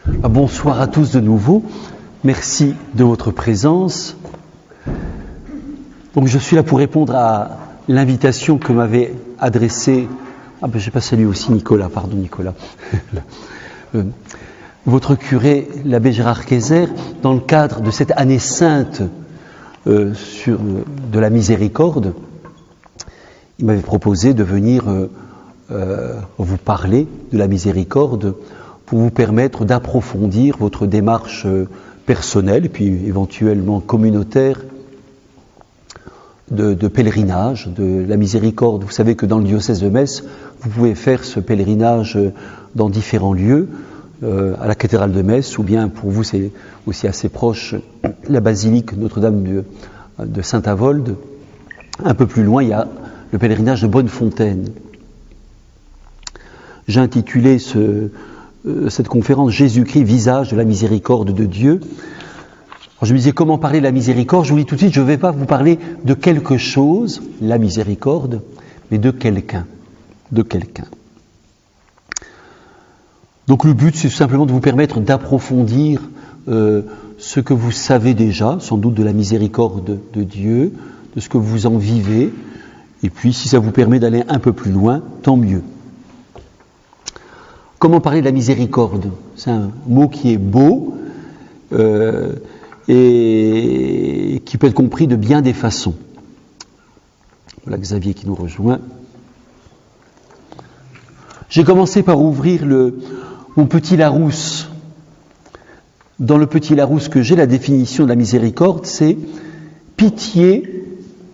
Bonsoir à tous de nouveau. Merci de votre présence. Donc je suis là pour répondre à l'invitation que m'avait adressée. J'ai pas salué aussi Nicolas, pardon Nicolas. Votre curé, l'abbé Gérard Kayser, dans le cadre de cette année sainte de la miséricorde, il m'avait proposé de venir vous parler de la miséricorde pour vous permettre d'approfondir votre démarche personnelle et puis éventuellement communautaire de pèlerinage, de la miséricorde. Vous savez que dans le diocèse de Metz, vous pouvez faire ce pèlerinage dans différents lieux, à la cathédrale de Metz, ou bien pour vous c'est aussi assez proche, la basilique Notre-Dame de Saint-Avold. Un peu plus loin, il y a le pèlerinage de Bonnefontaine. J'ai intitulé cette conférence « Jésus-Christ, visage de la miséricorde de Dieu ». Je me disais comment parler de la miséricorde. Je vous dis tout de suite, je ne vais pas vous parler de quelque chose, la miséricorde, mais de quelqu'un. De quelqu'un. Donc le but, c'est simplement de vous permettre d'approfondir ce que vous savez déjà, sans doute de la miséricorde de Dieu, de ce que vous en vivez, et puis si ça vous permet d'aller un peu plus loin, tant mieux. Comment parler de la miséricorde? C'est un mot qui est beau et qui peut être compris de bien des façons. Voilà Xavier qui nous rejoint. J'ai commencé par ouvrir mon petit Larousse. Dans le petit Larousse que j'ai, la définition de la miséricorde, c'est pitié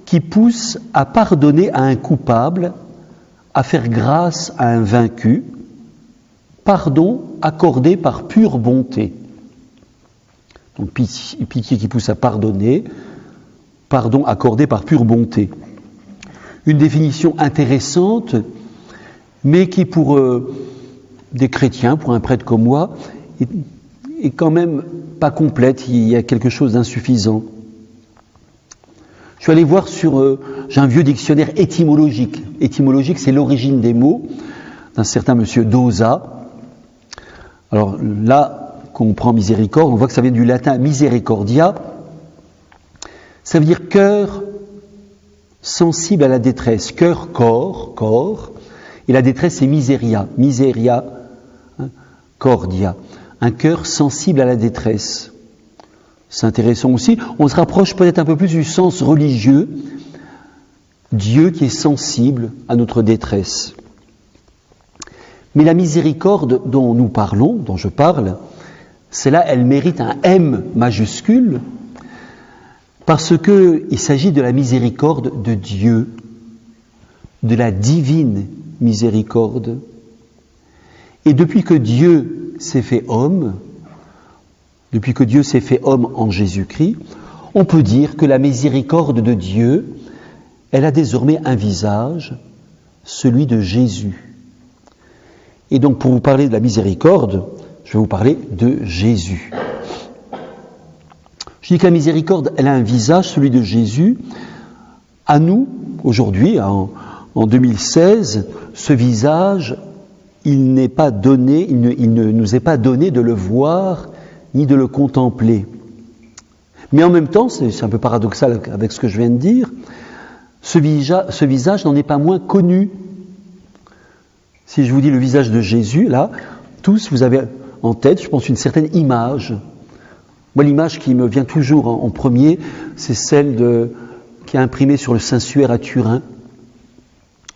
qui pousse à pardonner à un coupable, à faire grâce à un vaincu, pardon accordé par pure bonté. Donc pitié qui pousse à pardonner, pardon accordé par pure bonté. Une définition intéressante, mais qui pour des chrétiens, pour un prêtre comme moi, est quand même pas complète, il y a quelque chose d'insuffisant. Je suis allé voir j'ai un vieux dictionnaire étymologique. Étymologique, c'est l'origine des mots d'un certain monsieur Dauzat. Alors là, quand on prend miséricorde, on voit que ça vient du latin misericordia. Ça veut dire cœur sensible à la détresse. Cœur, corps. Et la détresse, c'est miseria. Miseria, cordia. Un cœur sensible à la détresse. C'est intéressant aussi. On se rapproche peut-être un peu plus du sens religieux. Dieu qui est sensible à notre détresse. Mais la miséricorde dont nous parlons, dont je parle, celle-là, elle mérite un M majuscule parce qu'il s'agit de la miséricorde de Dieu, de la divine miséricorde. Et depuis que Dieu s'est fait homme en Jésus-Christ, on peut dire que la miséricorde de Dieu, elle a désormais un visage, celui de Jésus. Et donc pour vous parler de la miséricorde, je vais vous parler de Jésus. Je dis que la miséricorde, elle a un visage, celui de Jésus. À nous, aujourd'hui, en 2016, ce visage, il ne nous est pas donné de le voir ni de le contempler. Mais en même temps, c'est un peu paradoxal avec ce que je viens de dire, ce visage n'en est pas moins connu. Si je vous dis le visage de Jésus, là, tous, vous avez en tête, je pense, une certaine image. Moi, l'image qui me vient toujours en premier, c'est celle qui est imprimée sur le Saint-Suaire à Turin.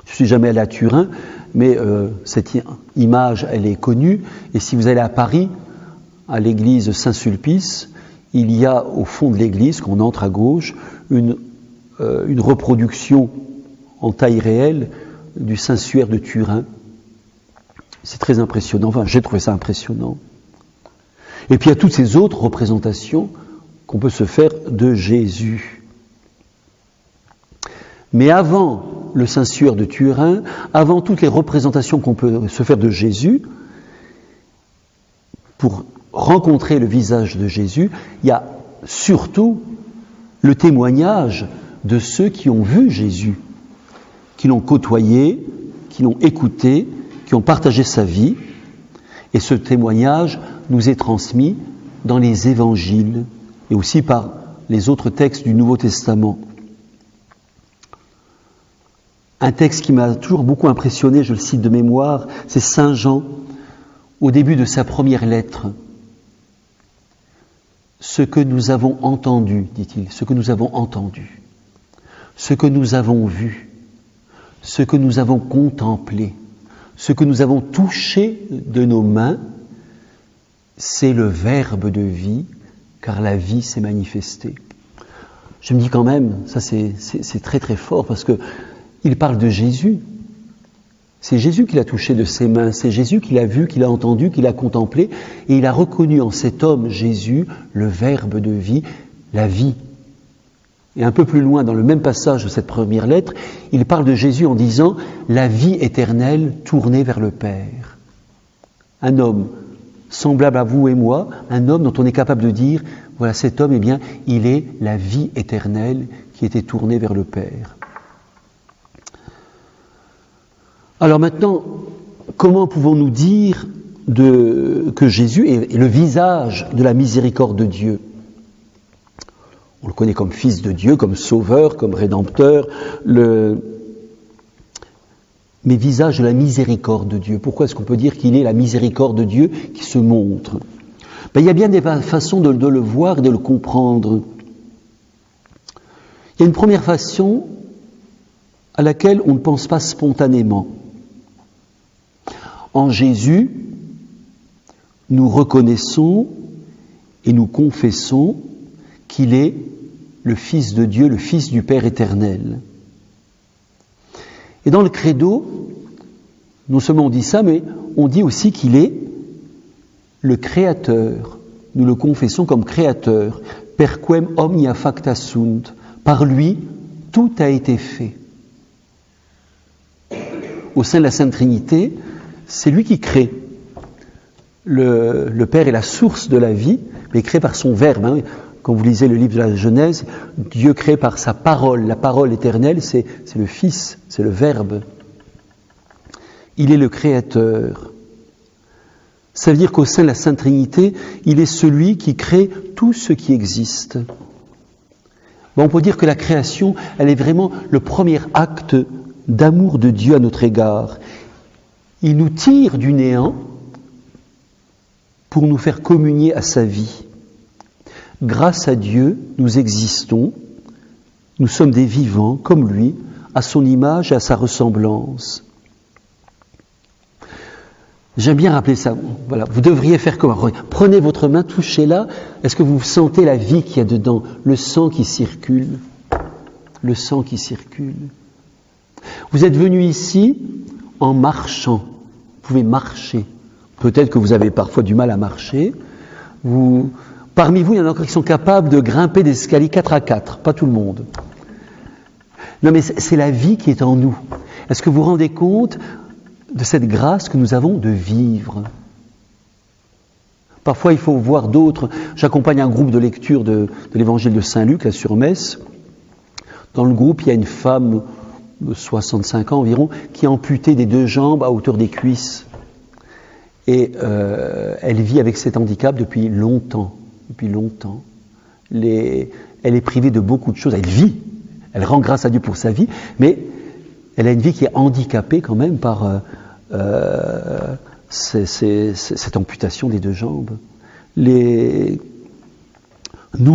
Je ne suis jamais allé à Turin, mais cette image, elle est connue. Et si vous allez à Paris, à l'église Saint-Sulpice, il y a au fond de l'église, quand on entre à gauche, une reproduction en taille réelle du Saint-Suaire de Turin. C'est très impressionnant, enfin j'ai trouvé ça impressionnant. Et puis il y a toutes ces autres représentations qu'on peut se faire de Jésus. Mais avant le Saint-Suaire de Turin, avant toutes les représentations qu'on peut se faire de Jésus, pour rencontrer le visage de Jésus, il y a surtout le témoignage de ceux qui ont vu Jésus, qui l'ont côtoyé, qui l'ont écouté, qui ont partagé sa vie. Et ce témoignage, nous est transmis dans les évangiles et aussi par les autres textes du Nouveau Testament. Un texte qui m'a toujours beaucoup impressionné, je le cite de mémoire, c'est Saint Jean, au début de sa première lettre. Ce que nous avons entendu, dit-il, ce que nous avons entendu, ce que nous avons vu, ce que nous avons contemplé, ce que nous avons touché de nos mains, c'est le Verbe de vie, car la vie s'est manifestée. Je me dis quand même, ça c'est très très fort, parce que il parle de Jésus. C'est Jésus qui l'a touché de ses mains, c'est Jésus qui l'a vu, qui l'a entendu, qui l'a contemplé, et il a reconnu en cet homme, Jésus, le Verbe de vie, la vie. Et un peu plus loin, dans le même passage de cette première lettre, il parle de Jésus en disant « la vie éternelle tournée vers le Père ». Un homme semblable à vous et moi, un homme dont on est capable de dire « voilà, cet homme, eh bien, il est la vie éternelle qui était tournée vers le Père ». Alors maintenant, comment pouvons-nous dire que Jésus est le visage de la miséricorde de Dieu ? On le connaît comme Fils de Dieu, comme Sauveur, comme Rédempteur, mais visage de la miséricorde de Dieu. Pourquoi est-ce qu'on peut dire qu'il est la miséricorde de Dieu qui se montre ? Il y a bien des façons de le voir et de le comprendre. Il y a une première façon à laquelle on ne pense pas spontanément. En Jésus, nous reconnaissons et nous confessons qu'il est le Fils de Dieu, le Fils du Père éternel. Et dans le credo, non seulement on dit ça, mais on dit aussi qu'il est le Créateur. Nous le confessons comme Créateur. Per quem omnia facta sunt. Par lui, tout a été fait. Au sein de la Sainte Trinité, c'est lui qui crée. Le Père est la source de la vie, mais créé par son Verbe. Quand vous lisez le livre de la Genèse, Dieu crée par sa parole. La parole éternelle, c'est le Fils, c'est le Verbe. Il est le Créateur. Ça veut dire qu'au sein de la Sainte Trinité, il est celui qui crée tout ce qui existe. On peut dire que la création, elle est vraiment le premier acte d'amour de Dieu à notre égard. Il nous tire du néant pour nous faire communier à sa vie. Grâce à Dieu, nous existons, nous sommes des vivants comme lui, à son image et à sa ressemblance. J'aime bien rappeler ça. Voilà, vous devriez faire comme prenez votre main, touchez-la. Est-ce que vous sentez la vie qu'il y a dedans, le sang qui circule, le sang qui circule. Vous êtes venu ici en marchant. Vous pouvez marcher. Peut-être que vous avez parfois du mal à marcher. Parmi vous, il y en a encore qui sont capables de grimper des escaliers 4 à 4. Pas tout le monde. Non, mais c'est la vie qui est en nous. Est-ce que vous vous rendez compte de cette grâce que nous avons de vivre? Parfois, il faut voir d'autres. J'accompagne un groupe de lecture de l'évangile de Saint-Luc, à sur Metz. Dans le groupe, il y a une femme de 65 ans environ, qui est amputée des 2 jambes à hauteur des cuisses. Et elle vit avec cet handicap depuis longtemps. Elle est privée de beaucoup de choses. Elle vit. Elle rend grâce à Dieu pour sa vie, mais elle a une vie qui est handicapée quand même par cette amputation des 2 jambes. Nous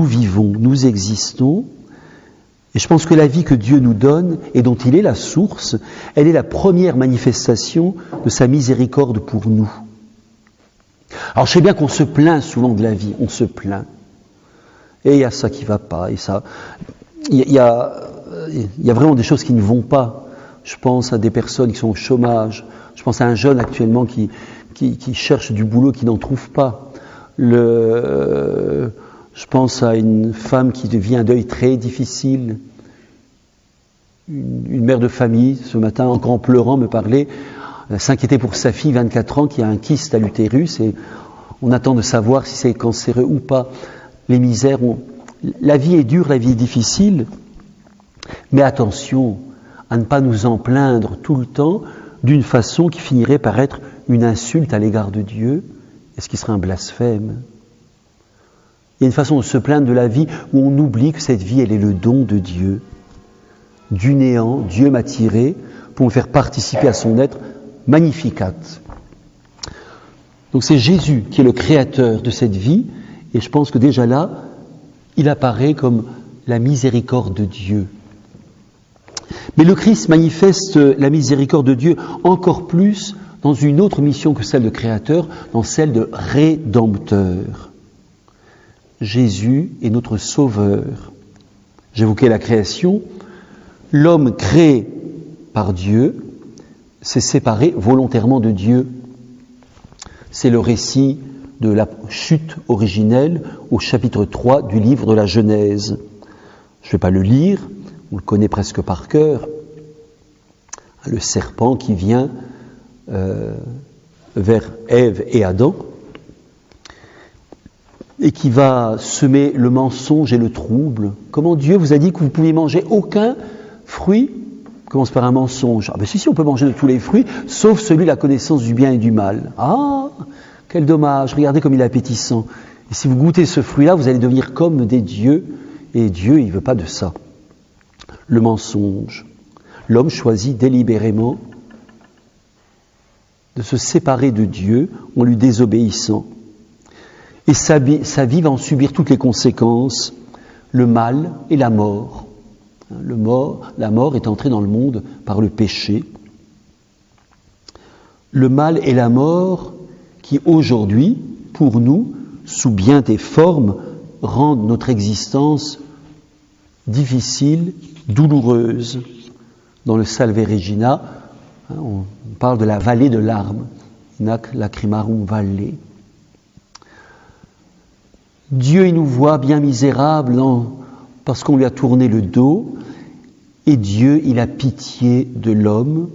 vivons, nous existons, et je pense que la vie que Dieu nous donne, et dont il est la source, elle est la première manifestation de sa miséricorde pour nous. Alors je sais bien qu'on se plaint souvent de la vie, on se plaint. Et il y a ça qui ne va pas, et ça... Il y a vraiment des choses qui ne vont pas. Je pense à des personnes qui sont au chômage. Je pense à un jeune actuellement qui cherche du boulot, qui n'en trouve pas. Je pense à une femme qui vit un deuil très difficile. Une mère de famille, ce matin, encore en pleurant, me parlait, s'inquiétait pour sa fille, 24 ans, qui a un kyste à l'utérus, et on attend de savoir si c'est cancéreux ou pas. Les misères, la vie est dure, la vie est difficile, mais attention à ne pas nous en plaindre tout le temps d'une façon qui finirait par être une insulte à l'égard de Dieu Est-ce qu'il serait un blasphème? Il y a une façon de se plaindre de la vie où on oublie que cette vie, elle est le don de Dieu. Du néant, Dieu m'a tiré pour me faire participer à son être magnificat. Donc c'est Jésus qui est le créateur de cette vie, et je pense que déjà là, il apparaît comme la miséricorde de Dieu. Mais le Christ manifeste la miséricorde de Dieu encore plus dans une autre mission que celle de créateur, dans celle de rédempteur. Jésus est notre sauveur. J'évoquais la création. L'homme créé par Dieu s'est séparé volontairement de Dieu. C'est le récit de la chute originelle au chapitre 3 du livre de la Genèse. Je ne vais pas le lire, on le connaît presque par cœur. Le serpent qui vient vers Ève et Adam et qui va semer le mensonge et le trouble. Comment Dieu vous a dit que vous ne pouviez manger aucun fruit? Commence par un mensonge. Ah ben si, on peut manger de tous les fruits, sauf celui de la connaissance du bien et du mal. Ah, quel dommage, regardez comme il est appétissant. Et si vous goûtez ce fruit-là, vous allez devenir comme des dieux, et Dieu, il ne veut pas de ça. Le mensonge. L'homme choisit délibérément de se séparer de Dieu en lui désobéissant. Et sa vie va en subir toutes les conséquences, le mal et la mort. La mort est entrée dans le monde par le péché. Le mal et la mort qui aujourd'hui, pour nous, sous bien des formes, rendent notre existence difficile, douloureuse. Dans le Salve Regina, on parle de la vallée de larmes, Nac lacrimarum valle. Dieu, il nous voit bien misérables parce qu'on lui a tourné le dos, et Dieu, il a pitié de l'homme,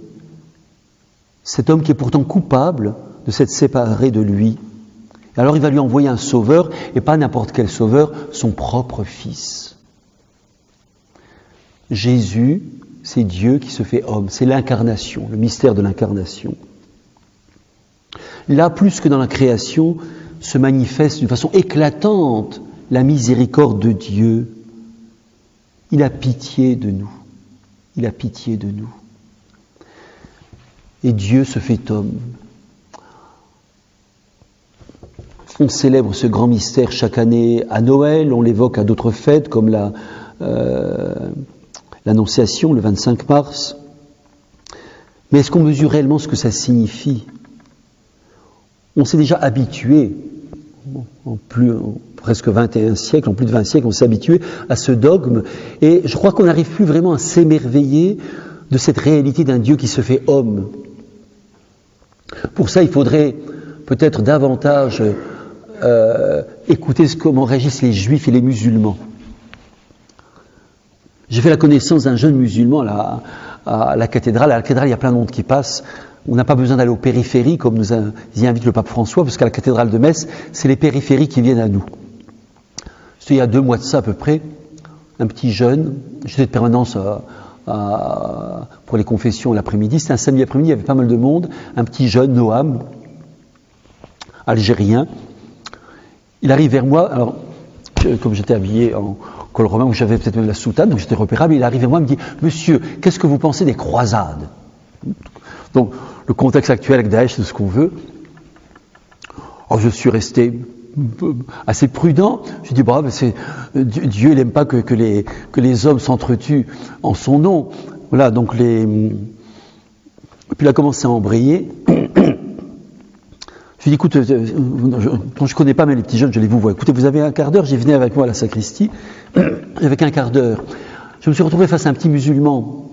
cet homme qui est pourtant coupable de s'être séparé de lui. Alors il va lui envoyer un sauveur, et pas n'importe quel sauveur, son propre fils. Jésus, c'est Dieu qui se fait homme, c'est l'incarnation, le mystère de l'incarnation. Là, plus que dans la création, se manifeste d'une façon éclatante la miséricorde de Dieu. Il a pitié de nous. Il a pitié de nous. Et Dieu se fait homme. On célèbre ce grand mystère chaque année à Noël, on l'évoque à d'autres fêtes comme l'Annonciation, le 25 mars. Mais est-ce qu'on mesure réellement ce que ça signifie? On s'est déjà habitué, en presque 21 siècles, en plus de 20 siècles, on s'est habitué à ce dogme, et je crois qu'on n'arrive plus vraiment à s'émerveiller de cette réalité d'un Dieu qui se fait homme. Pour ça, il faudrait peut-être davantage écouter comment réagissent les juifs et les musulmans. J'ai fait la connaissance d'un jeune musulman à la cathédrale. À la cathédrale, il y a plein de monde qui passe. On n'a pas besoin d'aller aux périphéries, comme nous y invite le pape François, parce qu'à la cathédrale de Metz, c'est les périphéries qui viennent à nous. C'était il y a 2 mois de ça à peu près, un petit jeune, j'étais de permanence pour les confessions l'après-midi, c'était un samedi après-midi, il y avait pas mal de monde, un petit jeune, Noam, algérien. Il arrive vers moi, alors, comme j'étais habillé en col romain, où j'avais peut-être même la soutane, donc j'étais repérable, il arrive vers moi et me dit « Monsieur, qu'est-ce que vous pensez des croisades ?» Donc, le contexte actuel avec Daesh, c'est ce qu'on veut. Alors, je suis resté assez prudent. Je dis, Dieu, il n'aime pas que les hommes s'entretuent en son nom. Voilà, donc Et puis il a commencé à embrayer. Je lui dis, écoute, quand je ne connais pas même les petits jeunes, je les vous vois. Écoutez, vous avez un quart d'heure, j'ai venu avec moi à la sacristie. Avec un quart d'heure, je me suis retrouvé face à un petit musulman.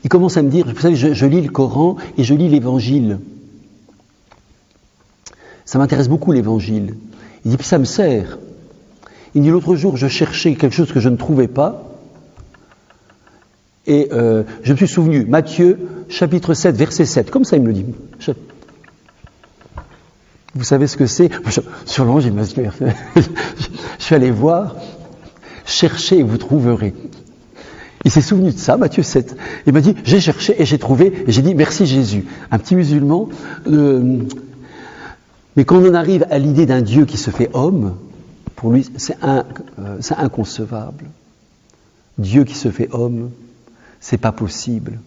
Il commence à me dire, vous savez, je lis le Coran et je lis l'Évangile. Ça m'intéresse beaucoup l'Évangile. Il dit, puis ça me sert. Il dit, l'autre jour, je cherchais quelque chose que je ne trouvais pas. Et je me suis souvenu, Matthieu, chapitre 7, verset 7. Comme ça, il me le dit. Vous savez ce que c'est? Sur l'ange, il m'a dit, je suis allé voir, cherchez et vous trouverez. Il s'est souvenu de ça, Matthieu 7. Il m'a dit, j'ai cherché et j'ai trouvé, et j'ai dit, merci Jésus. Un petit musulman ne Mais quand on arrive à l'idée d'un Dieu qui se fait homme, pour lui, c'est inconcevable. Dieu qui se fait homme, c'est pas possible.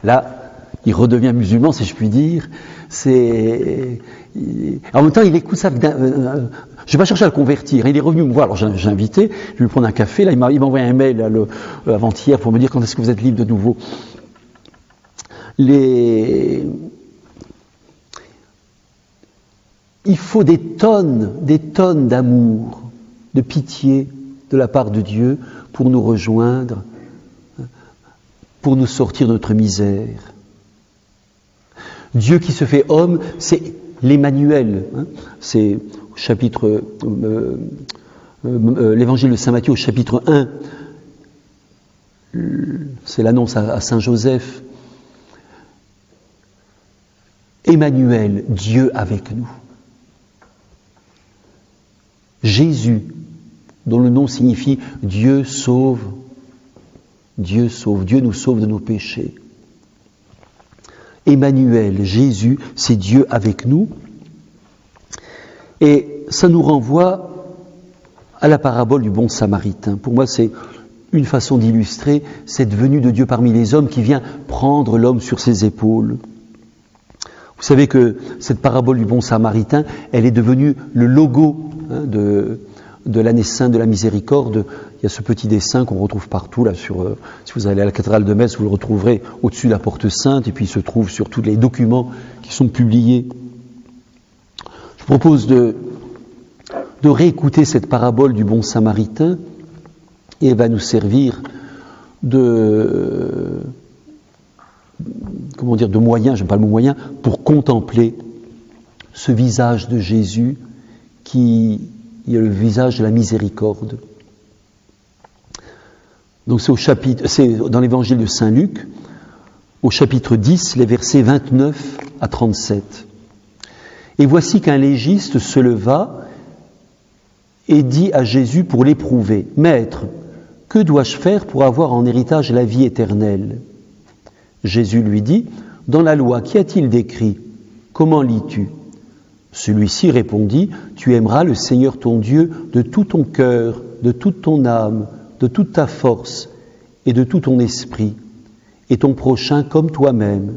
Là, il redevient musulman, si je puis dire. En même temps, il écoute ça. Je ne vais pas chercher à le convertir. Il est revenu me voir. Alors, j'ai invité. Je vais lui prendre un café. Là, il m'a envoyé un mail avant-hier pour me dire quand est-ce que vous êtes libre de nouveau. Il faut des tonnes d'amour, de pitié de la part de Dieu pour nous rejoindre, pour nous sortir de notre misère. Dieu qui se fait homme, c'est l'Emmanuel. C'est au chapitre, l'évangile de Saint Matthieu au chapitre 1. C'est l'annonce à Saint Joseph. Emmanuel, Dieu avec nous. Jésus, dont le nom signifie Dieu sauve. Dieu sauve, Dieu nous sauve de nos péchés. Emmanuel, Jésus, c'est Dieu avec nous. Et ça nous renvoie à la parabole du bon Samaritain. Pour moi, c'est une façon d'illustrer cette venue de Dieu parmi les hommes qui vient prendre l'homme sur ses épaules. Vous savez que cette parabole du bon Samaritain, elle est devenue le logo de l'année sainte de la miséricorde. Il y a ce petit dessin qu'on retrouve partout, là, si vous allez à la cathédrale de Metz, vous le retrouverez au-dessus de la porte sainte, et puis il se trouve sur tous les documents qui sont publiés. Je vous propose de réécouter cette parabole du bon Samaritain, et elle va nous servir de moyen, j'aime pas le mot moyen, pour contempler ce visage de Jésus qui est le visage de la miséricorde. Donc c'est dans l'évangile de Saint Luc, au chapitre 10, les versets 29 à 37. Et voici qu'un légiste se leva et dit à Jésus pour l'éprouver, « Maître, que dois-je faire pour avoir en héritage la vie éternelle ?» Jésus lui dit, « Dans la loi, qu'y a-t-il d'écrit? Comment lis-tu » Celui-ci répondit, « Tu aimeras le Seigneur ton Dieu de tout ton cœur, de toute ton âme, de toute ta force et de tout ton esprit, et ton prochain comme toi-même. »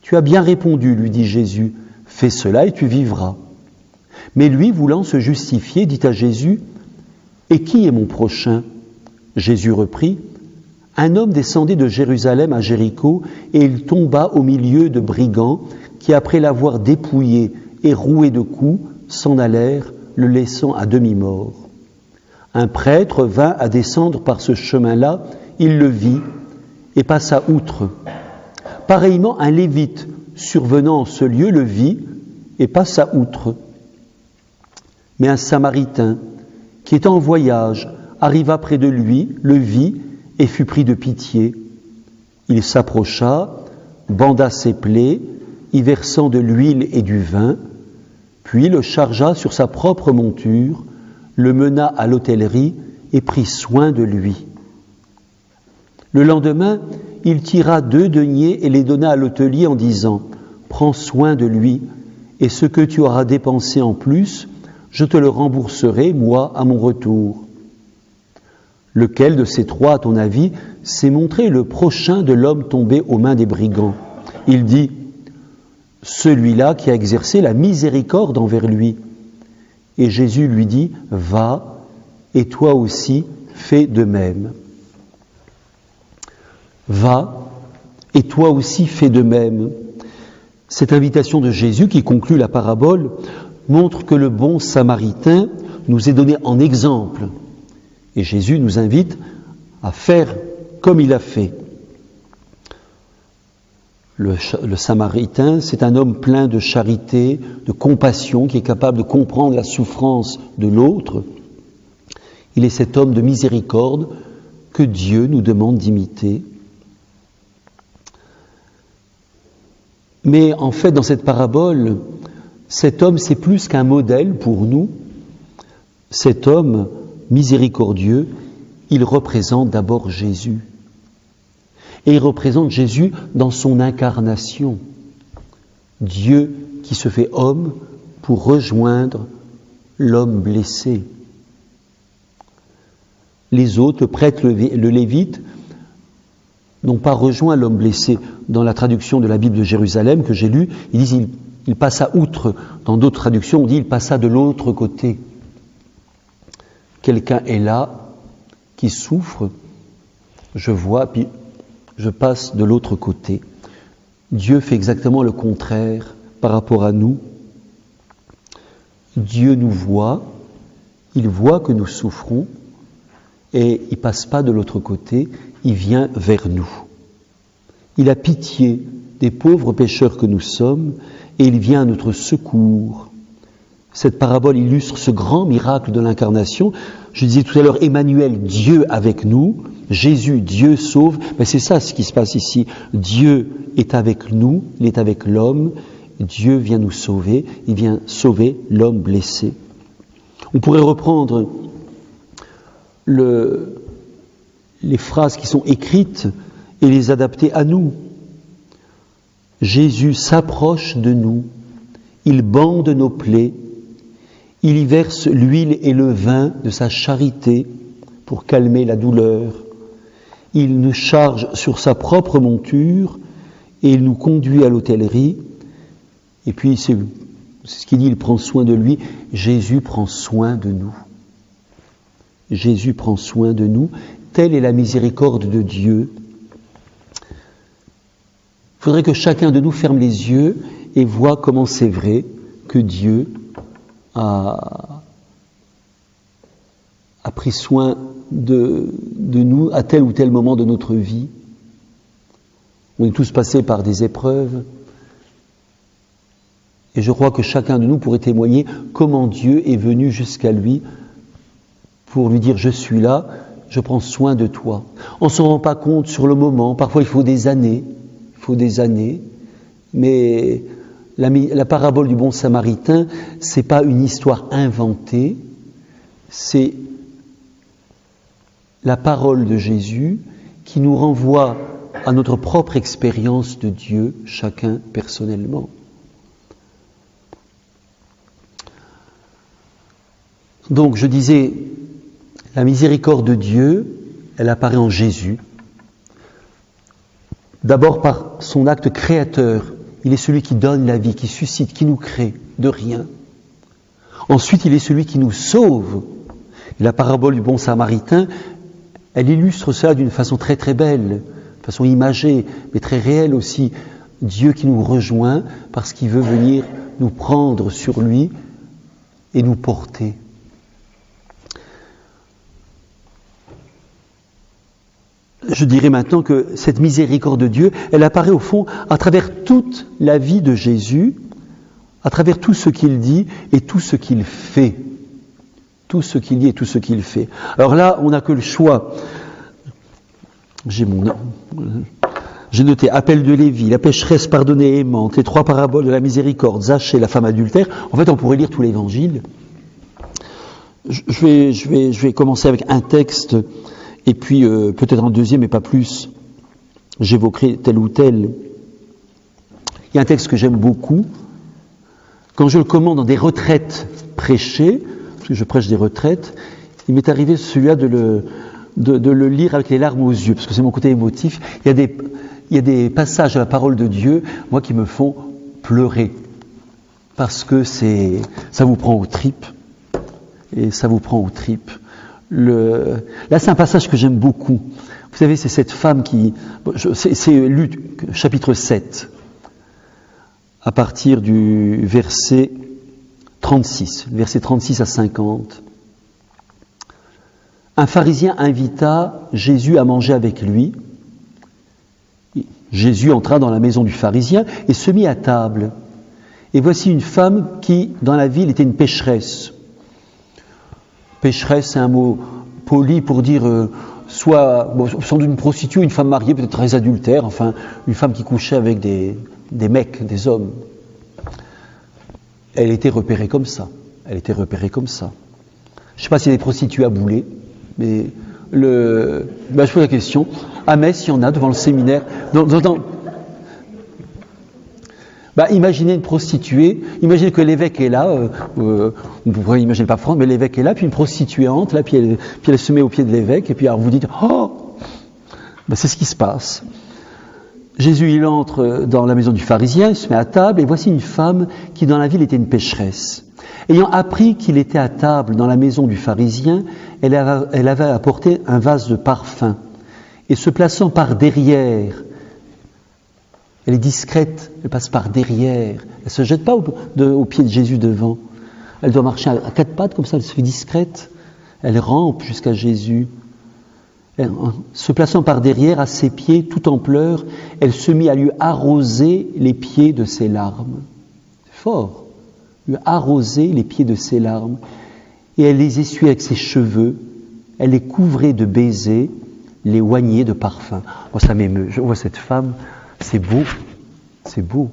Tu as bien répondu, lui dit Jésus, « Fais cela et tu vivras. » Mais lui, voulant se justifier, dit à Jésus, « Et qui est mon prochain ?» Jésus reprit, « Un homme descendait de Jérusalem à Jéricho, et il tomba au milieu de brigands qui, après l'avoir dépouillé et roué de coups, s'en allèrent, le laissant à demi-mort. Un prêtre vint à descendre par ce chemin-là, il le vit et passa outre. Pareillement, un lévite, survenant en ce lieu, le vit et passa outre. Mais un Samaritain, qui étant en voyage, arriva près de lui, le vit et fut pris de pitié. Il s'approcha, banda ses plaies, y versant de l'huile et du vin, puis le chargea sur sa propre monture, le mena à l'hôtellerie et prit soin de lui. Le lendemain, il tira 2 deniers et les donna à l'hôtelier en disant « Prends soin de lui, et ce que tu auras dépensé en plus, je te le rembourserai, moi, à mon retour. » Lequel de ces 3, à ton avis, s'est montré le prochain de l'homme tombé aux mains des brigands? Il dit « Celui-là qui a exercé la miséricorde envers lui. » Et Jésus lui dit « Va, et toi aussi fais de même. » Va, et toi aussi fais de même. Cette invitation de Jésus qui conclut la parabole montre que le bon Samaritain nous est donné en exemple. Et Jésus nous invite à faire comme il a fait. Le Samaritain, c'est un homme plein de charité, de compassion, qui est capable de comprendre la souffrance de l'autre. Il est cet homme de miséricorde que Dieu nous demande d'imiter. Mais en fait, dans cette parabole, cet homme, c'est plus qu'un modèle pour nous. Cet homme miséricordieux, il représente d'abord Jésus. Et il représente Jésus dans son incarnation. Dieu qui se fait homme pour rejoindre l'homme blessé. Les autres, le prêtre, le lévite, n'ont pas rejoint l'homme blessé. Dans la traduction de la Bible de Jérusalem que j'ai lue, ils disent il passa outre. Dans d'autres traductions, on dit il passa de l'autre côté. Quelqu'un est là, qui souffre, je vois, puis je passe de l'autre côté. Dieu fait exactement le contraire par rapport à nous. Dieu nous voit, il voit que nous souffrons, et il ne passe pas de l'autre côté, il vient vers nous. Il a pitié des pauvres pécheurs que nous sommes, et il vient à notre secours. Cette parabole illustre ce grand miracle de l'incarnation. Je disais tout à l'heure, Emmanuel, Dieu avec nous, Jésus, Dieu sauve. Mais c'est ça ce qui se passe ici. Dieu est avec nous, il est avec l'homme. Dieu vient nous sauver, il vient sauver l'homme blessé. On pourrait reprendre les phrases qui sont écrites et les adapter à nous. Jésus s'approche de nous, il bande nos plaies, il y verse l'huile et le vin de sa charité pour calmer la douleur. Il nous charge sur sa propre monture et il nous conduit à l'hôtellerie. Et puis, c'est ce qu'il dit, il prend soin de lui. Jésus prend soin de nous. Jésus prend soin de nous. Telle est la miséricorde de Dieu. Il faudrait que chacun de nous ferme les yeux et voit comment c'est vrai que Dieu a pris soin de nous à tel ou tel moment de notre vie. On est tous passés par des épreuves. Et je crois que chacun de nous pourrait témoigner comment Dieu est venu jusqu'à lui pour lui dire « Je suis là, je prends soin de toi ». On ne s'en rend pas compte sur le moment, parfois il faut des années, mais la parabole du bon samaritain, c'est pas une histoire inventée, c'est la parole de Jésus qui nous renvoie à notre propre expérience de Dieu, chacun personnellement. Donc je disais, la miséricorde de Dieu, elle apparaît en Jésus. D'abord par son acte créateur, il est celui qui donne la vie, qui suscite, qui nous crée de rien. Ensuite, il est celui qui nous sauve. Et la parabole du bon samaritain, elle illustre cela d'une façon très très belle, de façon imagée, mais très réelle aussi. Dieu qui nous rejoint parce qu'il veut venir nous prendre sur lui et nous porter. Je dirais maintenant que cette miséricorde de Dieu, elle apparaît au fond à travers toute la vie de Jésus, à travers tout ce qu'il dit et tout ce qu'il fait. Tout ce qu'il dit et tout ce qu'il fait. Alors là, on n'a que le choix. J'ai noté appel de Lévi, la pécheresse pardonnée et aimante, les 3 paraboles de la miséricorde, Zachée, la femme adultère. En fait, on pourrait lire tout l'évangile. Je vais commencer avec un texte. Et puis, peut-être un deuxième, mais pas plus, j'évoquerai tel ou tel. Il y a un texte que j'aime beaucoup. Quand je le commande dans des retraites prêchées, parce que je prêche des retraites, il m'est arrivé celui-là de le lire avec les larmes aux yeux, parce que c'est mon côté émotif. Il y a des passages de la parole de Dieu, moi, qui me font pleurer. Parce que ça vous prend aux tripes. Et ça vous prend aux tripes. Là, c'est un passage que j'aime beaucoup. Vous savez, c'est cette femme c'est Luc, chapitre 7, à partir du verset 36 à 50. Un pharisien invita Jésus à manger avec lui. Jésus entra dans la maison du pharisien et se mit à table. Et voici une femme qui, dans la ville, était une pécheresse. Pécheresse, c'est un mot poli pour dire sans doute une prostituée, une femme mariée, peut-être très adultère, enfin, une femme qui couchait avec des mecs, des hommes. Elle était repérée comme ça. Je ne sais pas s'il y a des prostituées à Boulet, mais je pose la question. À Metz, il y en a devant le séminaire. Imaginez une prostituée, imaginez que l'évêque est là, vous pourrez imaginer pas France, mais l'évêque est là, puis une prostituée entre, là, puis elle se met au pied de l'évêque, et puis alors vous dites, oh, c'est ce qui se passe. Jésus, il entre dans la maison du pharisien, il se met à table, et voici une femme qui dans la ville était une pécheresse. Ayant appris qu'il était à table dans la maison du pharisien, elle avait apporté un vase de parfum, et se plaçant par derrière, elle est discrète, elle passe par derrière, elle ne se jette pas au pied de Jésus devant, elle doit marcher à quatre pattes comme ça, elle se fait discrète, elle rampe jusqu'à Jésus. Se plaçant par derrière, à ses pieds, tout en pleurs, elle se mit à lui arroser les pieds de ses larmes. C'est fort, lui arroser les pieds de ses larmes. Et elle les essuyait avec ses cheveux, elle les couvrait de baisers, les oignait de parfum. Moi, ça m'émeut, je vois cette femme, c'est beau, c'est beau.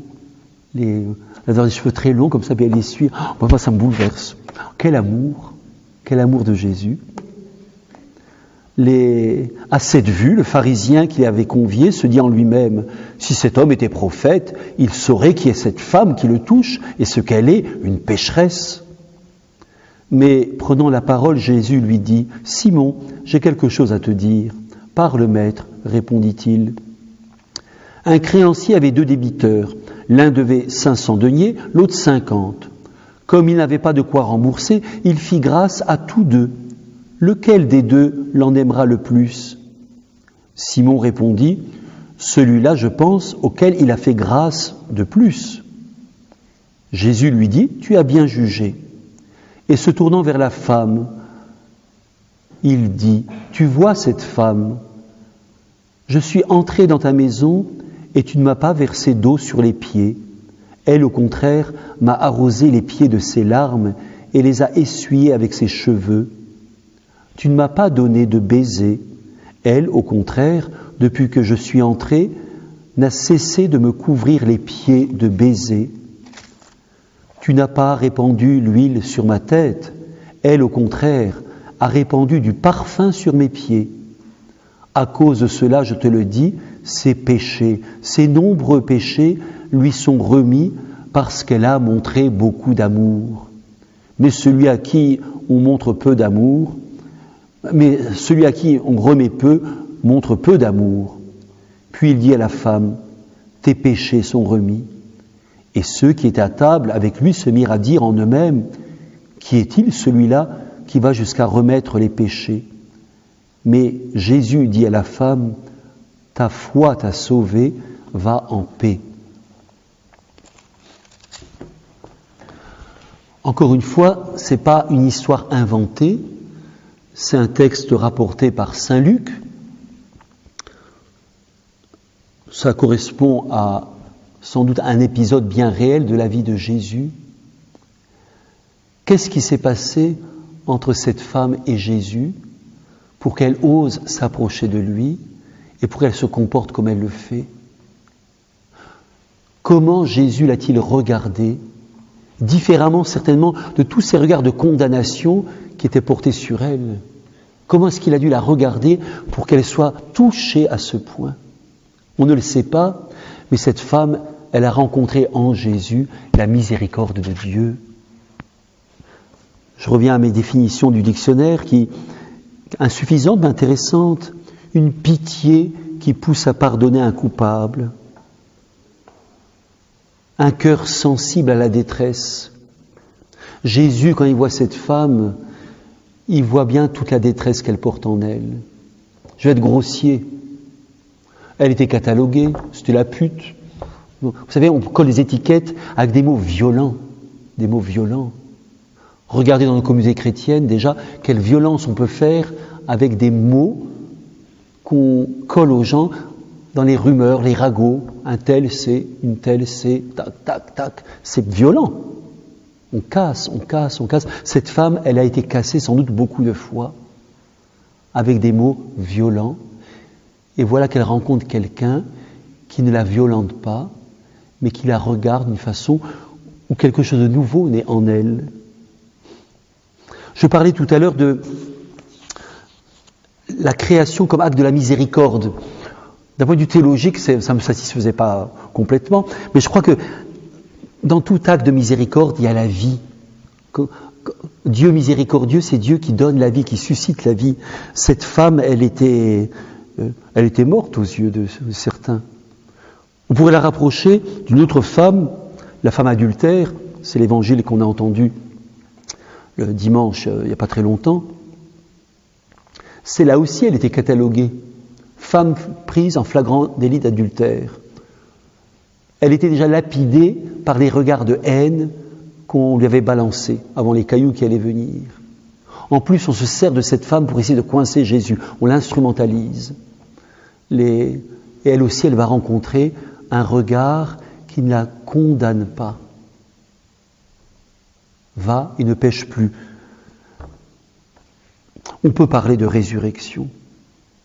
Elle a des cheveux très longs comme ça, puis elle les essuie. Moi, ça me bouleverse. Quel amour de Jésus. À cette vue, le pharisien qui l'avait convié se dit en lui-même, si cet homme était prophète, il saurait qui est cette femme qui le touche et ce qu'elle est, une pécheresse. Mais prenant la parole, Jésus lui dit, Simon, j'ai quelque chose à te dire. Parle, maître, répondit-il. Un créancier avait 2 débiteurs. L'un devait 500 deniers, l'autre 50. Comme il n'avait pas de quoi rembourser, il fit grâce à tous 2. Lequel des 2 l'en aimera le plus ? Simon répondit, celui-là, je pense, auquel il a fait grâce de plus. Jésus lui dit, tu as bien jugé. Et se tournant vers la femme, il dit, tu vois cette femme, je suis entré dans ta maison et tu ne m'as pas versé d'eau sur les pieds. Elle, au contraire, m'a arrosé les pieds de ses larmes et les a essuyés avec ses cheveux. Tu ne m'as pas donné de baiser. Elle, au contraire, depuis que je suis entré, n'a cessé de me couvrir les pieds de baisers. Tu n'as pas répandu l'huile sur ma tête. Elle, au contraire, a répandu du parfum sur mes pieds. À cause de cela, je te le dis, ses péchés, ses nombreux péchés lui sont remis parce qu'elle a montré beaucoup d'amour. Mais celui à qui on montre peu d'amour, mais celui à qui on remet peu, montre peu d'amour. Puis il dit à la femme, tes péchés sont remis. Et ceux qui étaient à table avec lui se mirent à dire en eux-mêmes, qui est-il celui-là qui va jusqu'à remettre les péchés ? Mais Jésus dit à la femme, ta foi t'a sauvée, va en paix. Encore une fois, ce n'est pas une histoire inventée, c'est un texte rapporté par saint Luc. Ça correspond à sans doute un épisode bien réel de la vie de Jésus. Qu'est-ce qui s'est passé entre cette femme et Jésus pour qu'elle ose s'approcher de lui et pour qu'elle se comporte comme elle le fait? Comment Jésus l'a-t-il regardée, différemment certainement de tous ces regards de condamnation qui étaient portés sur elle? Comment est-ce qu'il a dû la regarder pour qu'elle soit touchée à ce point? On ne le sait pas, mais cette femme, elle a rencontré en Jésus la miséricorde de Dieu. Je reviens à mes définitions du dictionnaire qui insuffisantes mais intéressantes. Une pitié qui pousse à pardonner un coupable. Un cœur sensible à la détresse. Jésus, quand il voit cette femme, il voit bien toute la détresse qu'elle porte en elle. Je vais être grossier. Elle était cataloguée, c'était la pute. Vous savez, on colle des étiquettes avec des mots violents. Des mots violents. Regardez dans nos communautés chrétiennes déjà quelle violence on peut faire avec des mots qu'on colle aux gens dans les rumeurs, les ragots. Un tel c'est, une telle c'est, tac, tac, tac. C'est violent. On casse, on casse, on casse. Cette femme, elle a été cassée sans doute beaucoup de fois avec des mots violents. Et voilà qu'elle rencontre quelqu'un qui ne la violente pas, mais qui la regarde d'une façon où quelque chose de nouveau naît en elle. Je parlais tout à l'heure de la création comme acte de la miséricorde. D'un point de vue théologique, ça ne me satisfaisait pas complètement, mais je crois que dans tout acte de miséricorde, il y a la vie. Dieu miséricordieux, c'est Dieu qui donne la vie, qui suscite la vie. Cette femme, elle était morte aux yeux de certains. On pourrait la rapprocher d'une autre femme, la femme adultère. C'est l'évangile qu'on a entendu le dimanche, il n'y a pas très longtemps. C'est là aussi, elle était cataloguée. Femme prise en flagrant délit d'adultère. Elle était déjà lapidée par les regards de haine qu'on lui avait balancés avant les cailloux qui allaient venir. En plus, on se sert de cette femme pour essayer de coincer Jésus. On l'instrumentalise. Et elle aussi, elle va rencontrer un regard qui ne la condamne pas. Va et ne pêche plus. On peut parler de résurrection.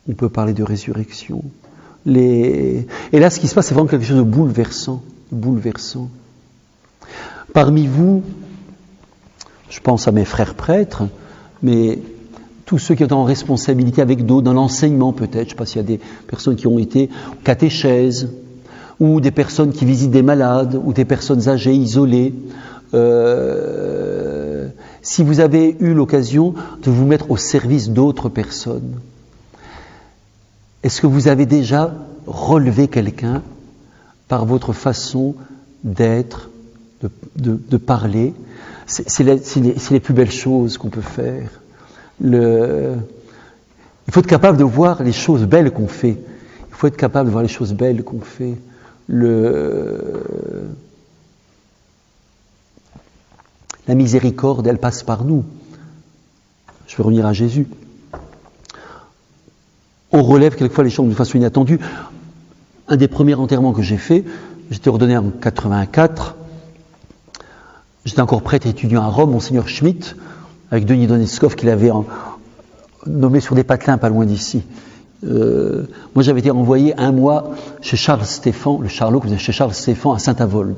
On peut parler de résurrection. Et là, ce qui se passe, c'est vraiment quelque chose de bouleversant. Bouleversant. Parmi vous, je pense à mes frères prêtres, mais tous ceux qui sont en responsabilité avec d'autres, dans l'enseignement peut-être, je ne sais pas s'il y a des personnes qui ont été catéchèses, ou des personnes qui visitent des malades, ou des personnes âgées, isolées. Si vous avez eu l'occasion de vous mettre au service d'autres personnes, est-ce que vous avez déjà relevé quelqu'un par votre façon d'être, de parler? C'est les plus belles choses qu'on peut faire. Il faut être capable de voir les choses belles qu'on fait. Il faut être capable de voir les choses belles qu'on fait. La miséricorde, elle passe par nous. Je vais revenir à Jésus. On relève quelquefois les choses de façon inattendue. Un des premiers enterrements que j'ai fait, j'étais ordonné en 84. J'étais encore prêtre et étudiant à Rome, Monseigneur Schmitt, avec Denis Donetskov qui l'avait nommé sur des patelins pas loin d'ici. Moi j'avais été envoyé un mois chez Charles Stéphan, le Charlot, chez Charles Stéphan à Saint-Avold.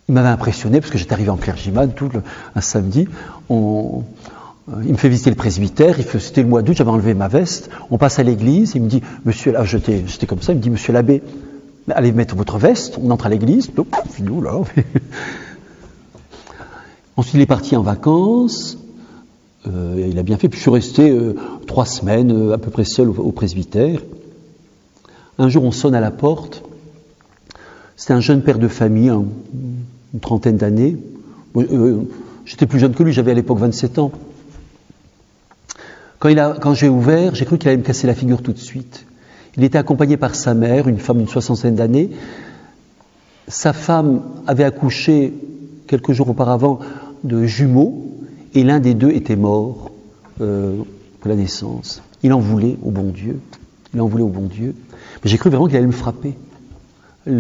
Il m'avait impressionné parce que j'étais arrivé en clergyman un samedi. Il me fait visiter le presbytère, c'était le mois d'août, j'avais enlevé ma veste, on passe à l'église, il me dit, monsieur, là, j'étais comme ça, il me dit, monsieur l'abbé, allez mettre votre veste, on entre à l'église, nous là. Ensuite il est parti en vacances, il a bien fait, puis je suis resté 3 semaines à peu près seul au presbytère. Un jour on sonne à la porte, c'était un jeune père de famille, une trentaine d'années, j'étais plus jeune que lui, j'avais à l'époque 27 ans. Quand j'ai ouvert, j'ai cru qu'il allait me casser la figure tout de suite. Il était accompagné par sa mère, une femme d'une 60aine d'années. Sa femme avait accouché quelques jours auparavant de jumeaux, et l'un des deux était mort à la naissance. Il en voulait au bon Dieu. Mais j'ai cru vraiment qu'il allait me frapper. Et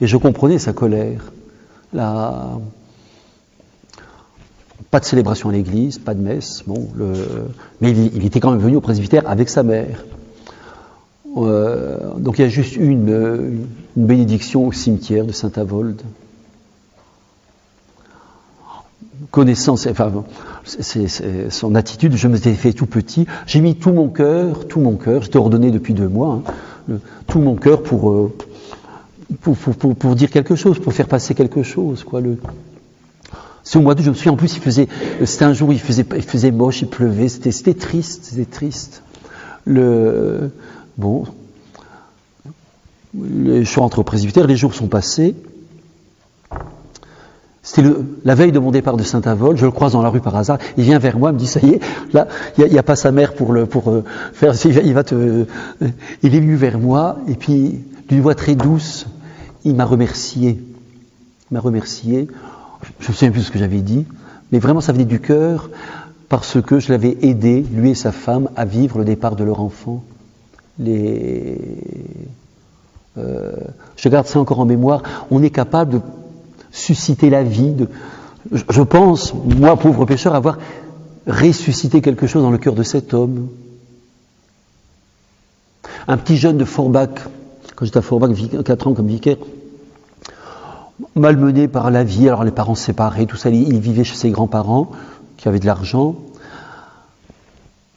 je comprenais sa colère. Pas de célébration à l'église, pas de messe, mais il était quand même venu au presbytère avec sa mère. Donc il y a juste eu une bénédiction au cimetière de Saint-Avold. Connaissant son attitude, je me suis fait tout petit, j'ai mis tout mon cœur, j'étais ordonné depuis 2 mois, tout mon cœur pour dire quelque chose, pour faire passer quelque chose, quoi. C'est au mois d'août, je me souviens, en plus, c'était un jour où il faisait moche, il pleuvait, c'était triste. Je suis rentré au presbytère, les jours sont passés. C'était la veille de mon départ de Saint-Avold, je le croise dans la rue par hasard, il vient vers moi, il me dit, ça y est, là, il n'y a pas sa mère pour faire, il est venu vers moi, et puis, d'une voix très douce, il m'a remercié. Je ne me souviens plus de ce que j'avais dit, mais vraiment ça venait du cœur parce que je l'avais aidé, lui et sa femme, à vivre le départ de leur enfant. Je garde ça encore en mémoire. On est capable de susciter la vie. Je pense, moi, pauvre pécheur, avoir ressuscité quelque chose dans le cœur de cet homme. Un petit jeune de Forbach, quand j'étais à Forbach, 4 ans comme vicaire, malmené par la vie, alors les parents séparés, tout ça, il vivait chez ses grands-parents qui avaient de l'argent.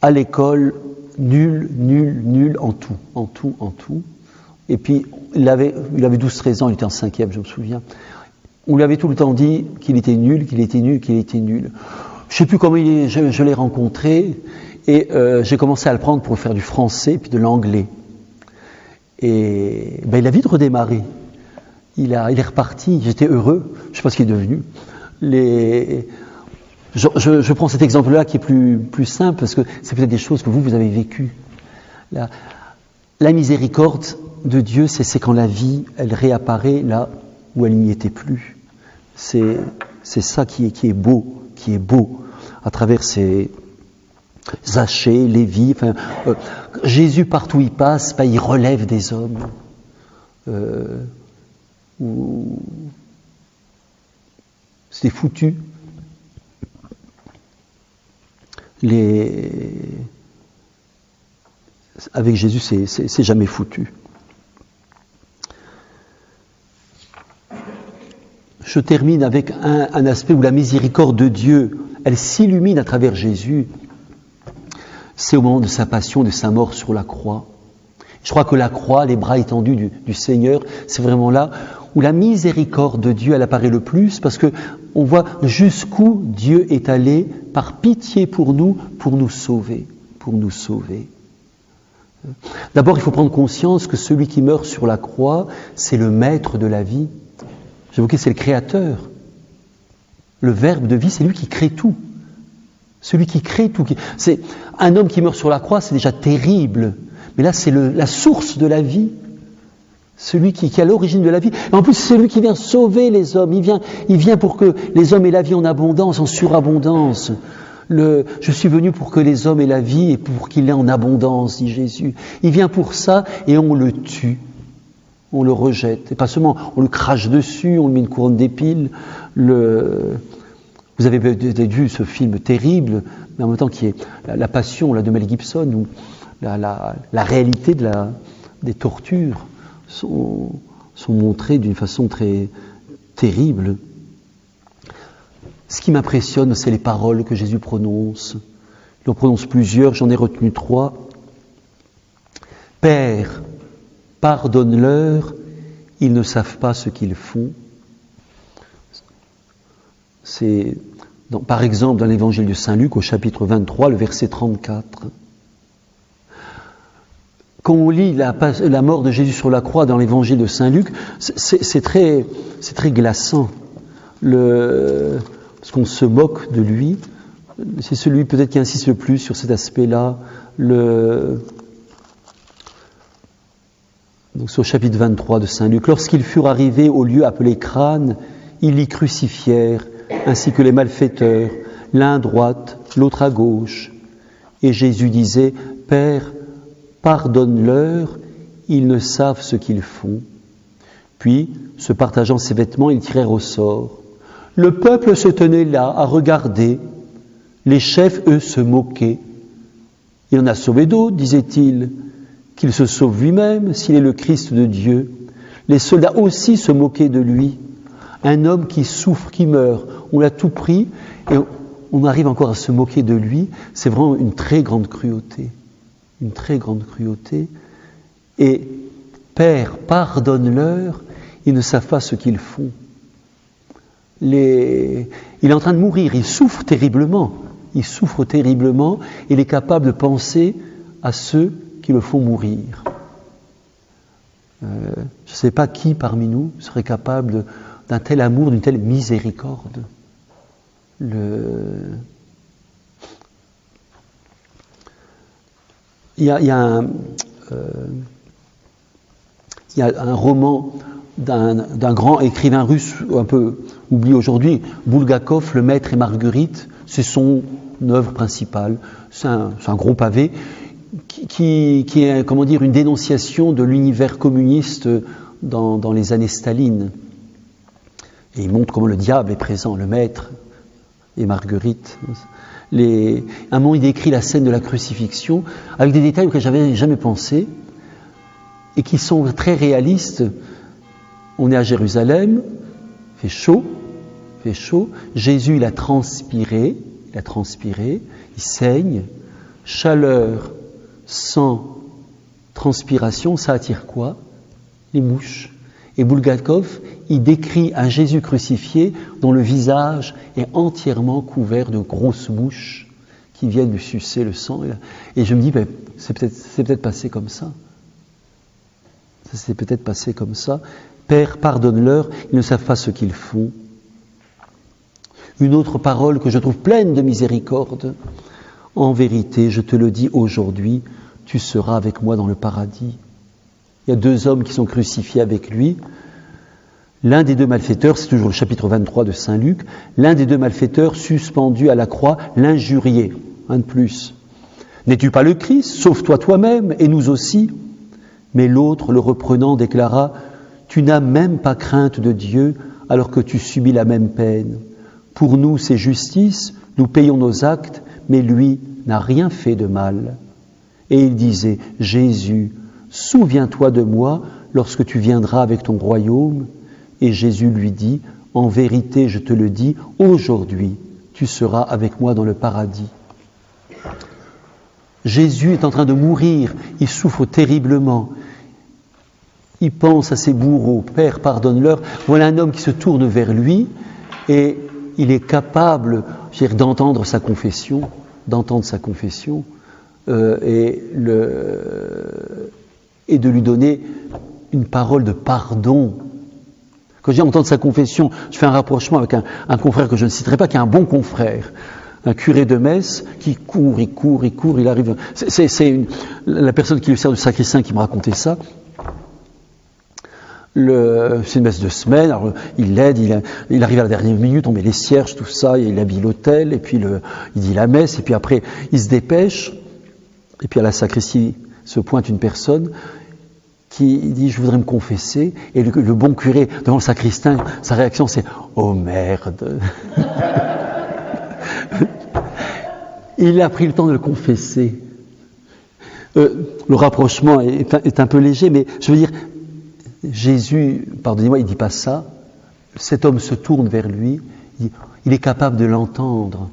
À l'école, nul en tout. Et puis, il avait 12-13 ans, il était en 5e, je me souviens. On lui avait tout le temps dit qu'il était nul, qu'il était nul, qu'il était nul. Je ne sais plus comment je l'ai rencontré, et j'ai commencé à le prendre pour faire du français, puis de l'anglais. Et il a vite redémarré. Il est reparti, j'étais heureux, je ne sais pas ce qu'il est devenu. Je prends cet exemple-là qui est plus simple, parce que c'est peut-être des choses que vous avez vécues. La miséricorde de Dieu, c'est quand la vie, elle réapparaît là où elle n'y était plus. C'est ça qui est beau, à travers ces Zachée, Lévi. Jésus, partout où il passe, il relève des hommes. C'était foutu. Avec Jésus, c'est jamais foutu. Je termine avec un aspect où la miséricorde de Dieu, elle s'illumine à travers Jésus. C'est au moment de sa passion, de sa mort sur la croix. Je crois que la croix, les bras étendus du Seigneur, c'est vraiment là où la miséricorde de Dieu, elle apparaît le plus, parce que on voit jusqu'où Dieu est allé par pitié pour nous sauver, D'abord, il faut prendre conscience que celui qui meurt sur la croix, c'est le maître de la vie. J'évoquais, c'est le créateur. Le verbe de vie, c'est lui qui crée tout. Celui qui crée tout. C'est un homme qui meurt sur la croix, c'est déjà terrible. Mais là, c'est la source de la vie. Celui qui est à l'origine de la vie. Et en plus, c'est lui qui vient sauver les hommes. Il vient pour que les hommes aient la vie en abondance, en surabondance. Je suis venu pour que les hommes aient la vie et pour qu'il l'ait en abondance, dit Jésus. Il vient pour ça et on le tue. On le rejette. Et pas seulement, on le crache dessus, on lui met une couronne d'épines. Vous avez peut-être vu ce film terrible, mais en même temps qui est la passion là, de Mel Gibson, où la réalité des tortures sont montrées d'une façon très terrible. Ce qui m'impressionne, c'est les paroles que Jésus prononce. Il en prononce plusieurs, j'en ai retenu 3. Père, pardonne-leur, ils ne savent pas ce qu'ils font. C'est, par exemple, dans l'évangile de Saint Luc, au chapitre 23, le verset 34. Quand on lit la mort de Jésus sur la croix dans l'évangile de Saint Luc, c'est très glaçant. Parce qu'on se moque de lui. C'est celui peut-être qui insiste le plus sur cet aspect-là. Donc c'est au chapitre 23 de Saint Luc. Lorsqu'ils furent arrivés au lieu appelé Crâne, ils l'y crucifièrent, ainsi que les malfaiteurs, l'un à droite, l'autre à gauche. Et Jésus disait, Père, pardonne-leur, ils ne savent ce qu'ils font. Puis, se partageant ses vêtements, ils tirèrent au sort. Le peuple se tenait là, à regarder. Les chefs, eux, se moquaient. Il en a sauvé d'autres, disait-il, qu'il se sauve lui-même, s'il est le Christ de Dieu. Les soldats aussi se moquaient de lui. Un homme qui souffre, qui meurt, on l'a tout pris, et on arrive encore à se moquer de lui. C'est vraiment une très grande cruauté. Une très grande cruauté. Et Père, pardonne-leur, ils ne savent pas ce qu'ils font. Il est en train de mourir, il souffre terriblement, et il est capable de penser à ceux qui le font mourir. Je ne sais pas qui parmi nous serait capable d'un tel amour, d'une telle miséricorde. Il y a un roman d'un grand écrivain russe, un peu oublié aujourd'hui, Bulgakov, Le Maître et Marguerite. C'est son œuvre principale. C'est un gros pavé qui est, comment dire, une dénonciation de l'univers communiste dans les années Staline. Et il montre comment le diable est présent, le Maître et Marguerite. Un moment, il décrit la scène de la crucifixion avec des détails auxquels je n'avais jamais pensé et qui sont très réalistes. On est à Jérusalem, il fait chaud. Jésus, il a transpiré, il saigne. Chaleur sans transpiration, ça attire quoi? les mouches. Et Bulgakov, il décrit un Jésus crucifié dont le visage est entièrement couvert de grosses mouches qui viennent lui sucer le sang. Et je me dis, ben, c'est peut-être passé comme ça. Ça s'est peut-être passé comme ça. Père, pardonne-leur, ils ne savent pas ce qu'ils font. Une autre parole que je trouve pleine de miséricorde. En vérité, je te le dis aujourd'hui, tu seras avec moi dans le paradis. Il y a 2 hommes qui sont crucifiés avec lui. L'un des 2 malfaiteurs, c'est toujours le chapitre 23 de Saint Luc, l'un des 2 malfaiteurs suspendu à la croix l'injuriait, un de plus. N'es-tu pas le Christ? Sauve-toi toi-même et nous aussi. Mais l'autre, le reprenant, déclara, tu n'as même pas crainte de Dieu alors que tu subis la même peine. Pour nous, c'est justice, nous payons nos actes, mais lui n'a rien fait de mal. Et il disait, Jésus, souviens-toi de moi lorsque tu viendras avec ton royaume. Et Jésus lui dit, en vérité, je te le dis, aujourd'hui, tu seras avec moi dans le paradis. Jésus est en train de mourir, il souffre terriblement. Il pense à ses bourreaux, Père, pardonne-leur. Voilà un homme qui se tourne vers lui et il est capable d'entendre sa confession, et de lui donner une parole de pardon. Quand je dis entendre sa confession, je fais un rapprochement avec un confrère que je ne citerai pas, qui est un bon confrère, un curé de messe qui court, il arrive. C'est la personne qui lui sert de sacristain qui me racontait ça. C'est une messe de semaine, alors il l'aide, il arrive à la dernière minute, on met les cierges, tout ça, il habille l'autel, et puis il dit la messe, et puis après il se dépêche, et puis à la sacristie se pointe une personne qui dit « je voudrais me confesser », et le bon curé, devant le sacristain, sa réaction c'est « oh merde !» Il a pris le temps de le confesser. Le rapprochement est un peu léger, mais je veux dire, Jésus, pardonnez-moi, il ne dit pas ça. Cet homme se tourne vers lui. Il est capable de l'entendre,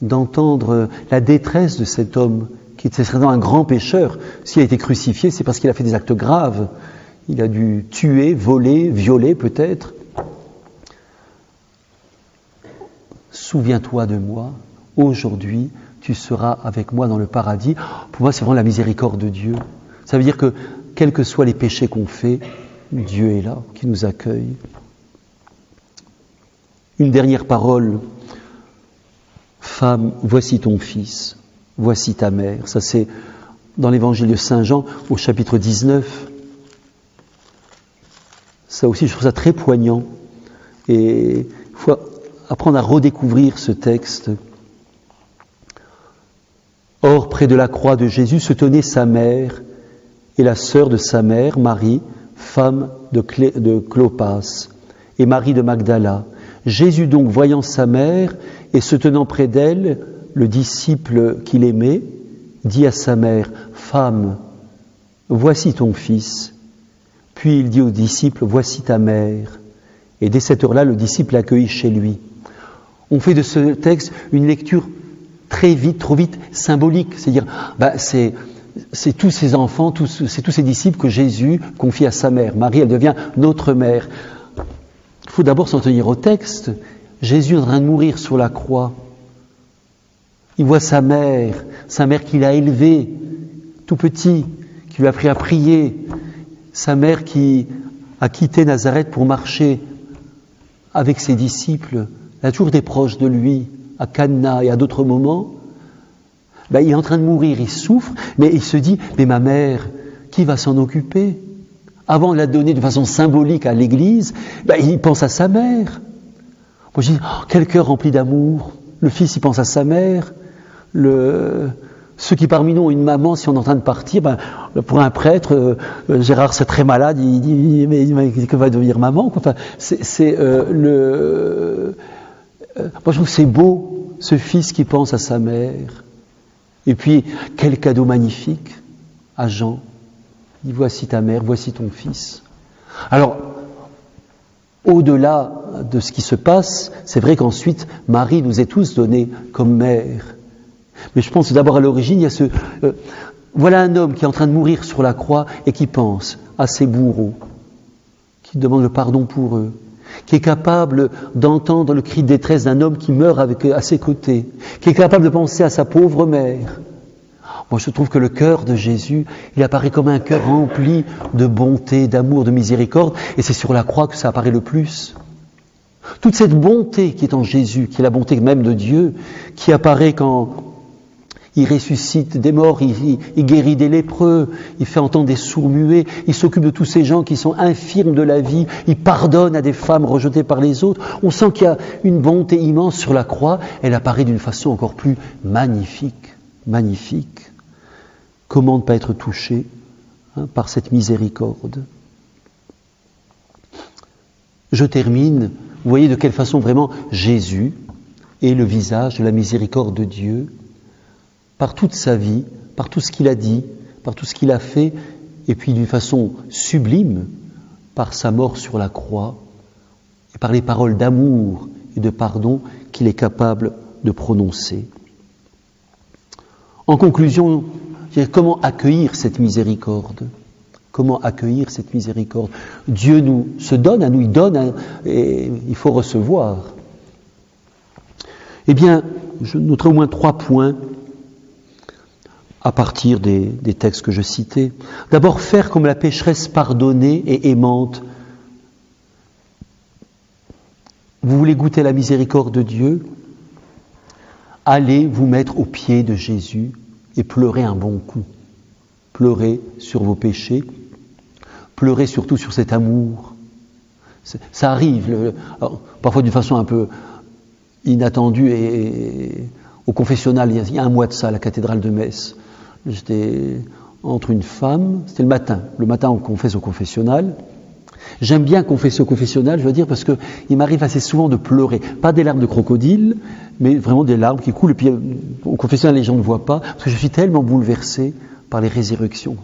d'entendre la détresse de cet homme, qui était certainement un grand pécheur. S'il a été crucifié, c'est parce qu'il a fait des actes graves. Il a dû tuer, voler, violer peut-être. Souviens-toi de moi, aujourd'hui, tu seras avec moi dans le paradis. Pour moi, c'est vraiment la miséricorde de Dieu. Ça veut dire que, quels que soient les péchés qu'on fait, Dieu est là, qui nous accueille. Une dernière parole. Femme, voici ton fils, voici ta mère. Ça c'est dans l'évangile de Saint Jean, au chapitre 19. Ça aussi, je trouve ça très poignant. Et il faut apprendre à redécouvrir ce texte. Or, près de la croix de Jésus se tenait sa mère et la sœur de sa mère, Marie, femme de Clopas, et Marie de Magdala. Jésus donc, voyant sa mère et se tenant près d'elle, le disciple qu'il aimait, dit à sa mère, « Femme, voici ton fils. » Puis il dit au disciple, « Voici ta mère. » Et dès cette heure-là, le disciple l'accueillit chez lui. On fait de ce texte une lecture très vite, trop vite, symbolique. C'est-à-dire, c'est tous ces enfants, c'est tous ces disciples que Jésus confie à sa mère. Marie, elle devient notre mère. Il faut d'abord s'en tenir au texte. Jésus est en train de mourir sur la croix. Il voit sa mère qu'il a élevée, tout petit, qui lui a appris à prier, sa mère qui a quitté Nazareth pour marcher avec ses disciples. Elle a toujours été proche de lui, à Cana et à d'autres moments. Il est en train de mourir, il souffre, mais il se dit, mais ma mère, qui va s'en occuper? Avant de la donner de façon symbolique à l'Église, il pense à sa mère. Moi je dis, oh, quel cœur rempli d'amour. Le fils, il pense à sa mère. Ceux qui parmi nous ont une maman, si on est en train de partir, pour un prêtre, Gérard c'est très malade, il dit, mais que va devenir maman? Enfin, moi je trouve que c'est beau, ce fils qui pense à sa mère. Et puis, quel cadeau magnifique à Jean. Il dit, voici ta mère, voici ton fils. Alors, au-delà de ce qui se passe, c'est vrai qu'ensuite, Marie nous est tous donnée comme mère. Mais je pense d'abord à l'origine, il y a voilà un homme qui est en train de mourir sur la croix et qui pense à ses bourreaux. qui demande le pardon pour eux, qui est capable d'entendre le cri de détresse d'un homme qui meurt à ses côtés, qui est capable de penser à sa pauvre mère. Moi, je trouve que le cœur de Jésus, il apparaît comme un cœur rempli de bonté, d'amour, de miséricorde, et c'est sur la croix que ça apparaît le plus. Toute cette bonté qui est en Jésus, qui est la bonté même de Dieu, qui apparaît quand il ressuscite des morts, il guérit des lépreux, il fait entendre des sourds muets, il s'occupe de tous ces gens qui sont infirmes de la vie, il pardonne à des femmes rejetées par les autres. On sent qu'il y a une bonté immense sur la croix, elle apparaît d'une façon encore plus magnifique, magnifique. Comment ne pas être touché par cette miséricorde? Je termine, vous voyez de quelle façon vraiment Jésus est le visage de la miséricorde de Dieu, par toute sa vie, par tout ce qu'il a dit, par tout ce qu'il a fait, et puis d'une façon sublime, par sa mort sur la croix, et par les paroles d'amour et de pardon qu'il est capable de prononcer. En conclusion, comment accueillir cette miséricorde? Comment accueillir cette miséricorde? Dieu nous se donne à nous, il donne, et il faut recevoir. Eh bien, je noterai au moins 3 points à partir des textes que je citais. D'abord, faire comme la pécheresse pardonnée et aimante. Vous voulez goûter la miséricorde de Dieu? Allez vous mettre aux pieds de Jésus et pleurez un bon coup. Pleurez sur vos péchés. Pleurez surtout sur cet amour. Ça arrive, parfois d'une façon un peu inattendue. Et au confessionnal, il y a un mois de ça, à la cathédrale de Metz, j'étais entre une femme, c'était le matin on confesse au confessionnal. J'aime bien confesser au confessionnal, je veux dire, parce qu'il m'arrive assez souvent de pleurer. Pas des larmes de crocodile, mais vraiment des larmes qui coulent. Et puis au confessionnal, les gens ne voient pas, parce que je suis tellement bouleversé par les résurrections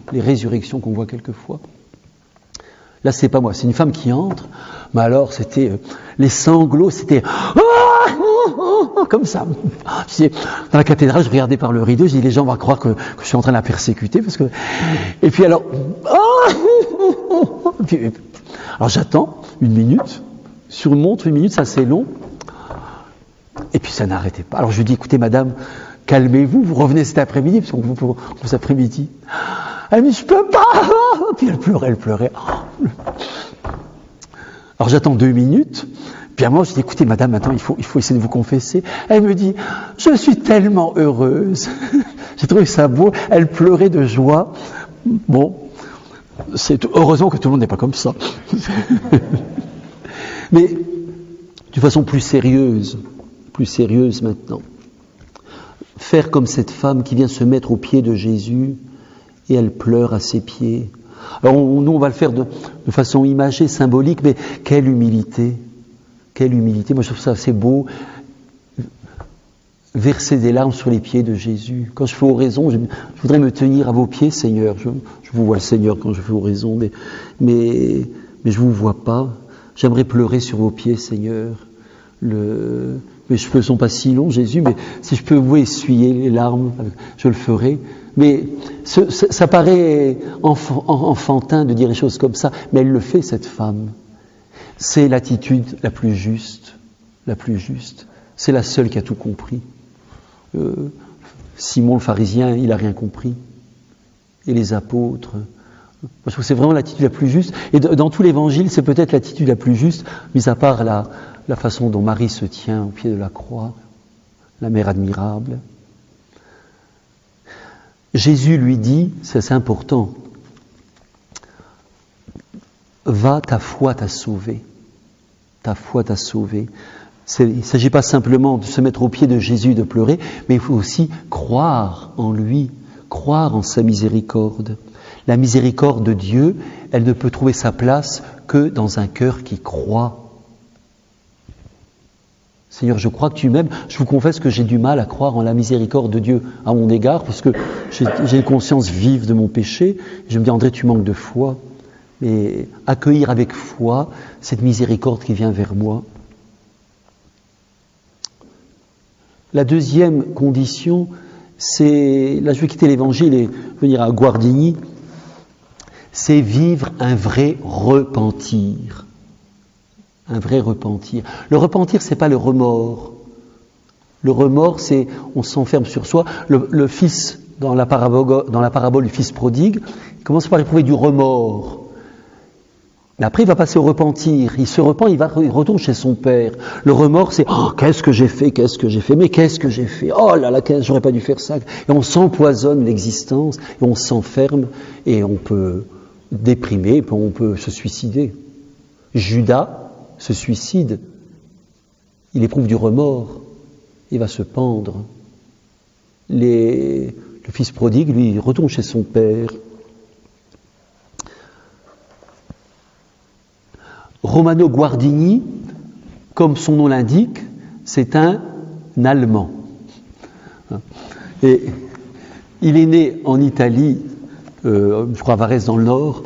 qu'on voit quelquefois. Là, c'est pas moi, c'est une femme qui entre, mais alors c'était les sanglots, c'était comme ça. Dans la cathédrale, je regardais par le rideau, je dis les gens vont croire que je suis en train de la persécuter, parce que. Et puis alors, alors j'attends 1 minute, sur une montre 1 minute, ça c'est long, et puis ça n'arrêtait pas. Alors je lui dis, écoutez madame, calmez-vous, vous revenez cet après-midi, parce qu'on vous pour cet après-midi. Elle me dit, je peux pas. Puis elle pleurait. Alors j'attends 2 minutes. Puis à moi, je dis, écoutez, madame, maintenant, il faut essayer de vous confesser. Elle me dit, je suis tellement heureuse. J'ai trouvé ça beau. Elle pleurait de joie. Bon, heureusement que tout le monde n'est pas comme ça. Mais d'une façon plus sérieuse maintenant. Faire comme cette femme qui vient se mettre aux pieds de Jésus et elle pleure à ses pieds. Alors nous, on va le faire de façon imagée, symbolique, mais quelle humilité. Quelle humilité. Moi, je trouve ça assez beau. Verser des larmes sur les pieds de Jésus. Quand je fais oraison, je voudrais me tenir à vos pieds, Seigneur. Je vous vois le Seigneur quand je fais oraison, mais je vous vois pas. J'aimerais pleurer sur vos pieds, Seigneur. Mes cheveux sont pas si longs, Jésus, mais si je peux vous essuyer les larmes, je le ferai. Mais ça paraît enfantin de dire les choses comme ça, mais elle le fait, cette femme. C'est l'attitude la plus juste, la plus juste. C'est la seule qui a tout compris. Simon le pharisien, il n'a rien compris. Et les apôtres. Moi, je trouve que c'est vraiment l'attitude la plus juste. Et dans tout l'évangile, c'est peut-être l'attitude la plus juste, mis à part la façon dont Marie se tient au pied de la croix, la mère admirable. Jésus lui dit, c'est important, va, ta foi t'a sauvé. Ta foi t'a sauvé. Il ne s'agit pas simplement de se mettre aux pieds de Jésus et de pleurer, mais il faut aussi croire en lui, croire en sa miséricorde. La miséricorde de Dieu, elle ne peut trouver sa place que dans un cœur qui croit. Seigneur, je crois que tu m'aimes. Je vous confesse que j'ai du mal à croire en la miséricorde de Dieu à mon égard, parce que j'ai une conscience vive de mon péché. Je me dis, André, tu manques de foi. Mais accueillir avec foi cette miséricorde qui vient vers moi. La deuxième condition, c'est, là je vais quitter l'évangile et venir à Guardigny, c'est vivre un vrai repentir. Un vrai repentir. Le repentir, c'est pas le remords. Le remords, c'est on s'enferme sur soi. Le fils, dans la parabole du fils prodigue, il commence par éprouver du remords. Mais après, il va passer au repentir. Il se repent, il retourne chez son père. Le remords, c'est oh, qu'est-ce que j'ai fait, mais qu'est-ce que j'ai fait, oh là là, j'aurais pas dû faire ça. Et on s'empoisonne l'existence, et on s'enferme, et on peut déprimer, on peut se suicider. Judas se suicide. Il éprouve du remords. Il va se pendre. Le fils prodigue, lui, il retourne chez son père. Romano Guardini, comme son nom l'indique, c'est un Allemand. Et il est né en Italie, je crois à Varese dans le Nord,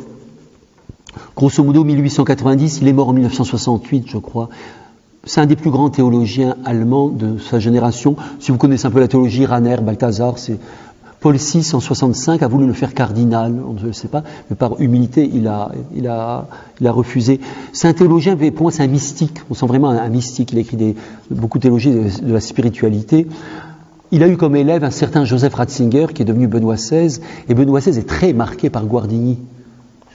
grosso modo 1890, il est mort en 1968, je crois. C'est un des plus grands théologiens allemands de sa génération. Si vous connaissez un peu la théologie, Rahner, Balthasar, c'est Paul VI en 65 a voulu le faire cardinal, on ne le sait pas, mais par humilité, il a refusé. C'est un théologien, mais pour moi c'est un mystique, on sent vraiment un mystique, il a écrit beaucoup de théologie de la spiritualité. Il a eu comme élève un certain Joseph Ratzinger, qui est devenu Benoît XVI, et Benoît XVI est très marqué par Guardini.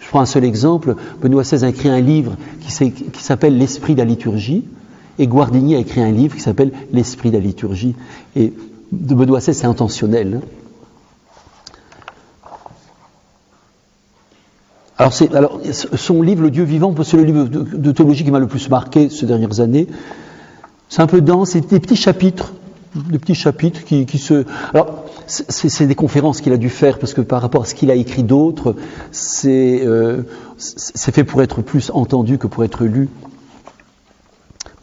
Je prends un seul exemple, Benoît XVI a écrit un livre qui s'appelle L'Esprit de la liturgie, et Guardini a écrit un livre qui s'appelle L'Esprit de la liturgie. Et de Benoît XVI, c'est intentionnel. Alors, son livre, Le Dieu vivant, c'est le livre de théologie qui m'a le plus marqué ces dernières années. C'est un peu dense, c'est des petits chapitres qui se... Alors, c'est des conférences qu'il a dû faire, parce que par rapport à ce qu'il a écrit d'autres, c'est fait pour être plus entendu que pour être lu.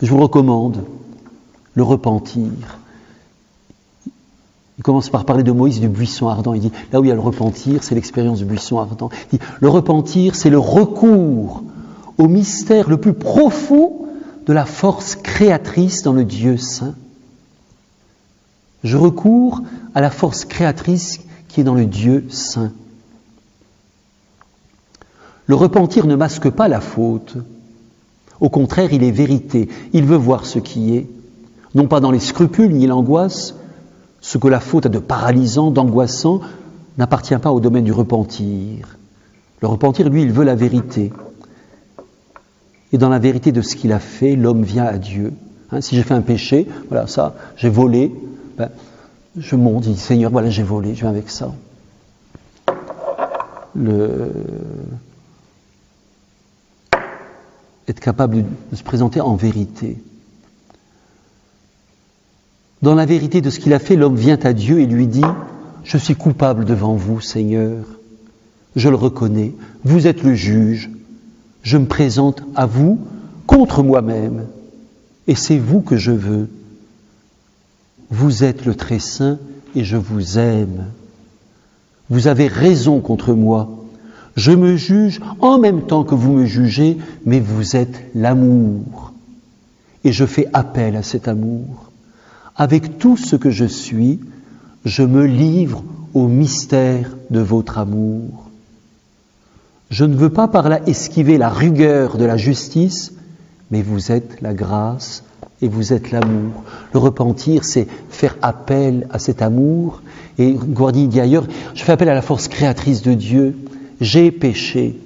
Je vous recommande le repentir. Il commence par parler de Moïse du buisson ardent. Il dit, là où il y a le repentir, c'est l'expérience du buisson ardent. Il dit, le repentir, c'est le recours au mystère le plus profond de la force créatrice dans le Dieu saint. Je recours à la force créatrice qui est dans le Dieu saint. Le repentir ne masque pas la faute. Au contraire, il est vérité. Il veut voir ce qui est. Non pas dans les scrupules ni l'angoisse. Ce que la faute a de paralysant, d'angoissant, n'appartient pas au domaine du repentir. Le repentir, lui, il veut la vérité. Et dans la vérité de ce qu'il a fait, l'homme vient à Dieu. Si j'ai fait un péché, voilà, ça, j'ai volé, je monte, je dis, Seigneur, voilà, j'ai volé, je viens avec ça. Être capable de se présenter en vérité. Dans la vérité de ce qu'il a fait, l'homme vient à Dieu et lui dit « Je suis coupable devant vous, Seigneur. Je le reconnais. Vous êtes le juge. Je me présente à vous contre moi-même. Et c'est vous que je veux. Vous êtes le très saint et je vous aime. Vous avez raison contre moi. Je me juge en même temps que vous me jugez, mais vous êtes l'amour. Et je fais appel à cet amour. Avec tout ce que je suis, je me livre au mystère de votre amour. Je ne veux pas par là esquiver la rigueur de la justice, mais vous êtes la grâce et vous êtes l'amour. Le repentir, c'est faire appel à cet amour. Et Guardini dit ailleurs, je fais appel à la force créatrice de Dieu. J'ai péché,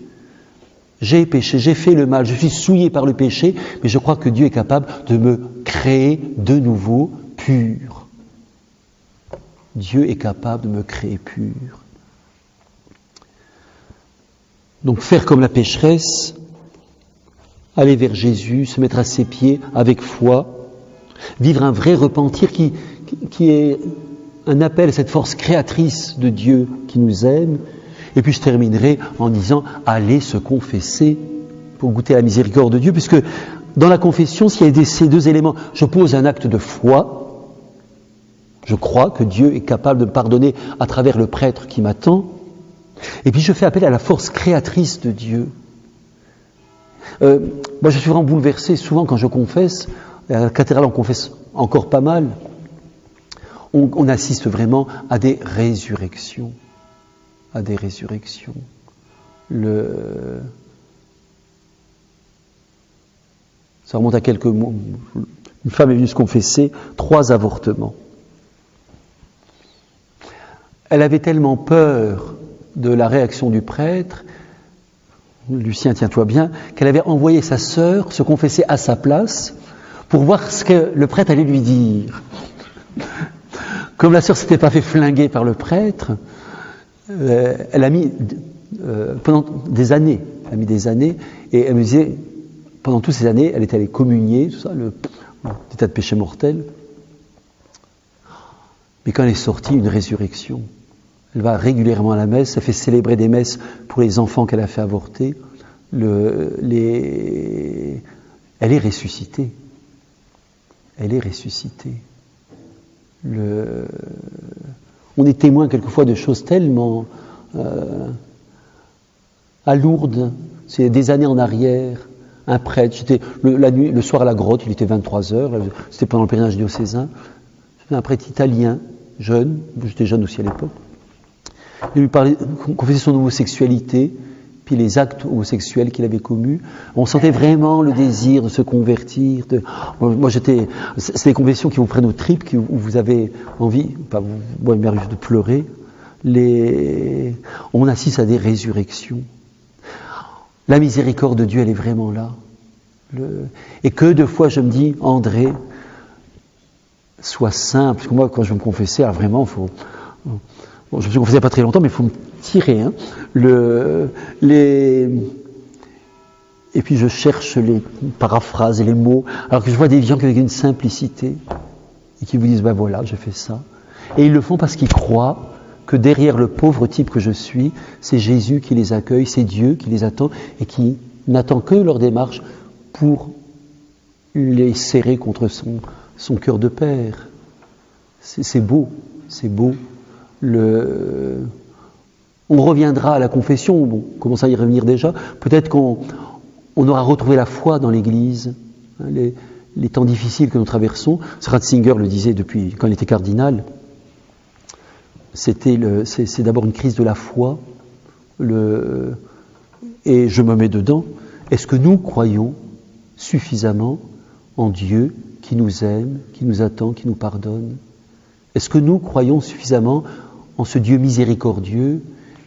j'ai fait le mal, je suis souillé par le péché, mais je crois que Dieu est capable de me créer de nouveau pur. Dieu est capable de me créer pur. Donc faire comme la pécheresse, aller vers Jésus, se mettre à ses pieds avec foi, vivre un vrai repentir qui est un appel à cette force créatrice de Dieu qui nous aime. Et puis je terminerai en disant, allez se confesser pour goûter à la miséricorde de Dieu, puisque dans la confession, s'il y a ces deux éléments, je pose un acte de foi, je crois que Dieu est capable de me pardonner à travers le prêtre qui m'attend, et puis je fais appel à la force créatrice de Dieu. Moi je suis vraiment bouleversé, souvent quand je confesse, à la cathédrale on confesse encore pas mal, on assiste vraiment à des résurrections. Ça remonte à quelques mois. Une femme est venue se confesser, 3 avortements. Elle avait tellement peur de la réaction du prêtre, Lucien, tiens-toi bien, qu'elle avait envoyé sa sœur se confesser à sa place pour voir ce que le prêtre allait lui dire. Comme la sœur s'était pas fait flinguer par le prêtre, elle a mis pendant des années, et elle me disait, pendant toutes ces années, elle était allée communier, tout ça, des tas de péchés mortels. Mais quand elle est sortie, une résurrection. Elle va régulièrement à la messe, elle fait célébrer des messes pour les enfants qu'elle a fait avorter. Elle est ressuscitée. Elle est ressuscitée. On est témoin quelquefois de choses tellement à Lourdes, c'est des années en arrière, un prêtre, j'étais le soir à la grotte, il était 23h, c'était pendant le pèlerinage diocésain, c'était un prêtre italien, jeune, j'étais jeune aussi à l'époque, il lui parlait, confessait son homosexualité, puis les actes homosexuels qu'il avait commis. On sentait vraiment le désir de se convertir. Moi, c'est des confessions qui vous prennent aux tripes, où vous avez envie, moi, il m'arrive de pleurer. On assiste à des résurrections. La miséricorde de Dieu, elle est vraiment là. Et que de fois, je me dis, André, sois simple. Parce que moi, quand je me confessais, vraiment, je me suis confessé il n'y a pas très longtemps, mais il faut me tirer. Et puis je cherche les paraphrases et les mots, alors que je vois des gens avec une simplicité, et qui vous disent, ben voilà, je fais ça. Et ils le font parce qu'ils croient que derrière le pauvre type que je suis, c'est Jésus qui les accueille, c'est Dieu qui les attend, et qui n'attend que leur démarche pour les serrer contre son cœur de père. C'est beau, c'est beau. On reviendra à la confession, on commence à y revenir déjà, peut-être qu'on aura retrouvé la foi dans l'Église, les temps difficiles que nous traversons. Ratzinger le disait depuis quand il était cardinal, c'est d'abord une crise de la foi, et je me mets dedans. Est-ce que nous croyons suffisamment en Dieu qui nous aime, qui nous attend, qui nous pardonne? Est-ce que nous croyons suffisamment en ce Dieu miséricordieux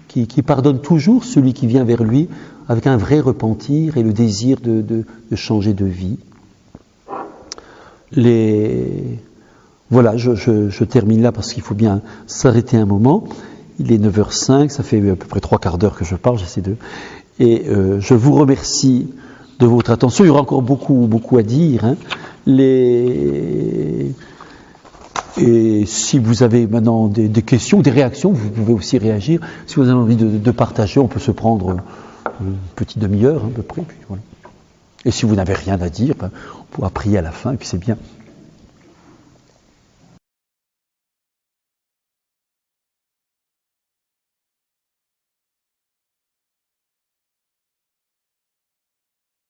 qui pardonne toujours celui qui vient vers lui avec un vrai repentir et le désir de changer de vie? Voilà, je termine là parce qu'il faut bien s'arrêter un moment. Il est 9h05, ça fait à peu près 3/4 d'heure que je parle, j'essaie de... Et je vous remercie de votre attention. Il y aura encore beaucoup à dire. Et si vous avez maintenant des questions, des réactions, vous pouvez aussi réagir. Si vous avez envie de partager, on peut se prendre une petite demi-heure à peu près. Puis voilà. Et si vous n'avez rien à dire, on pourra prier à la fin, et puis c'est bien.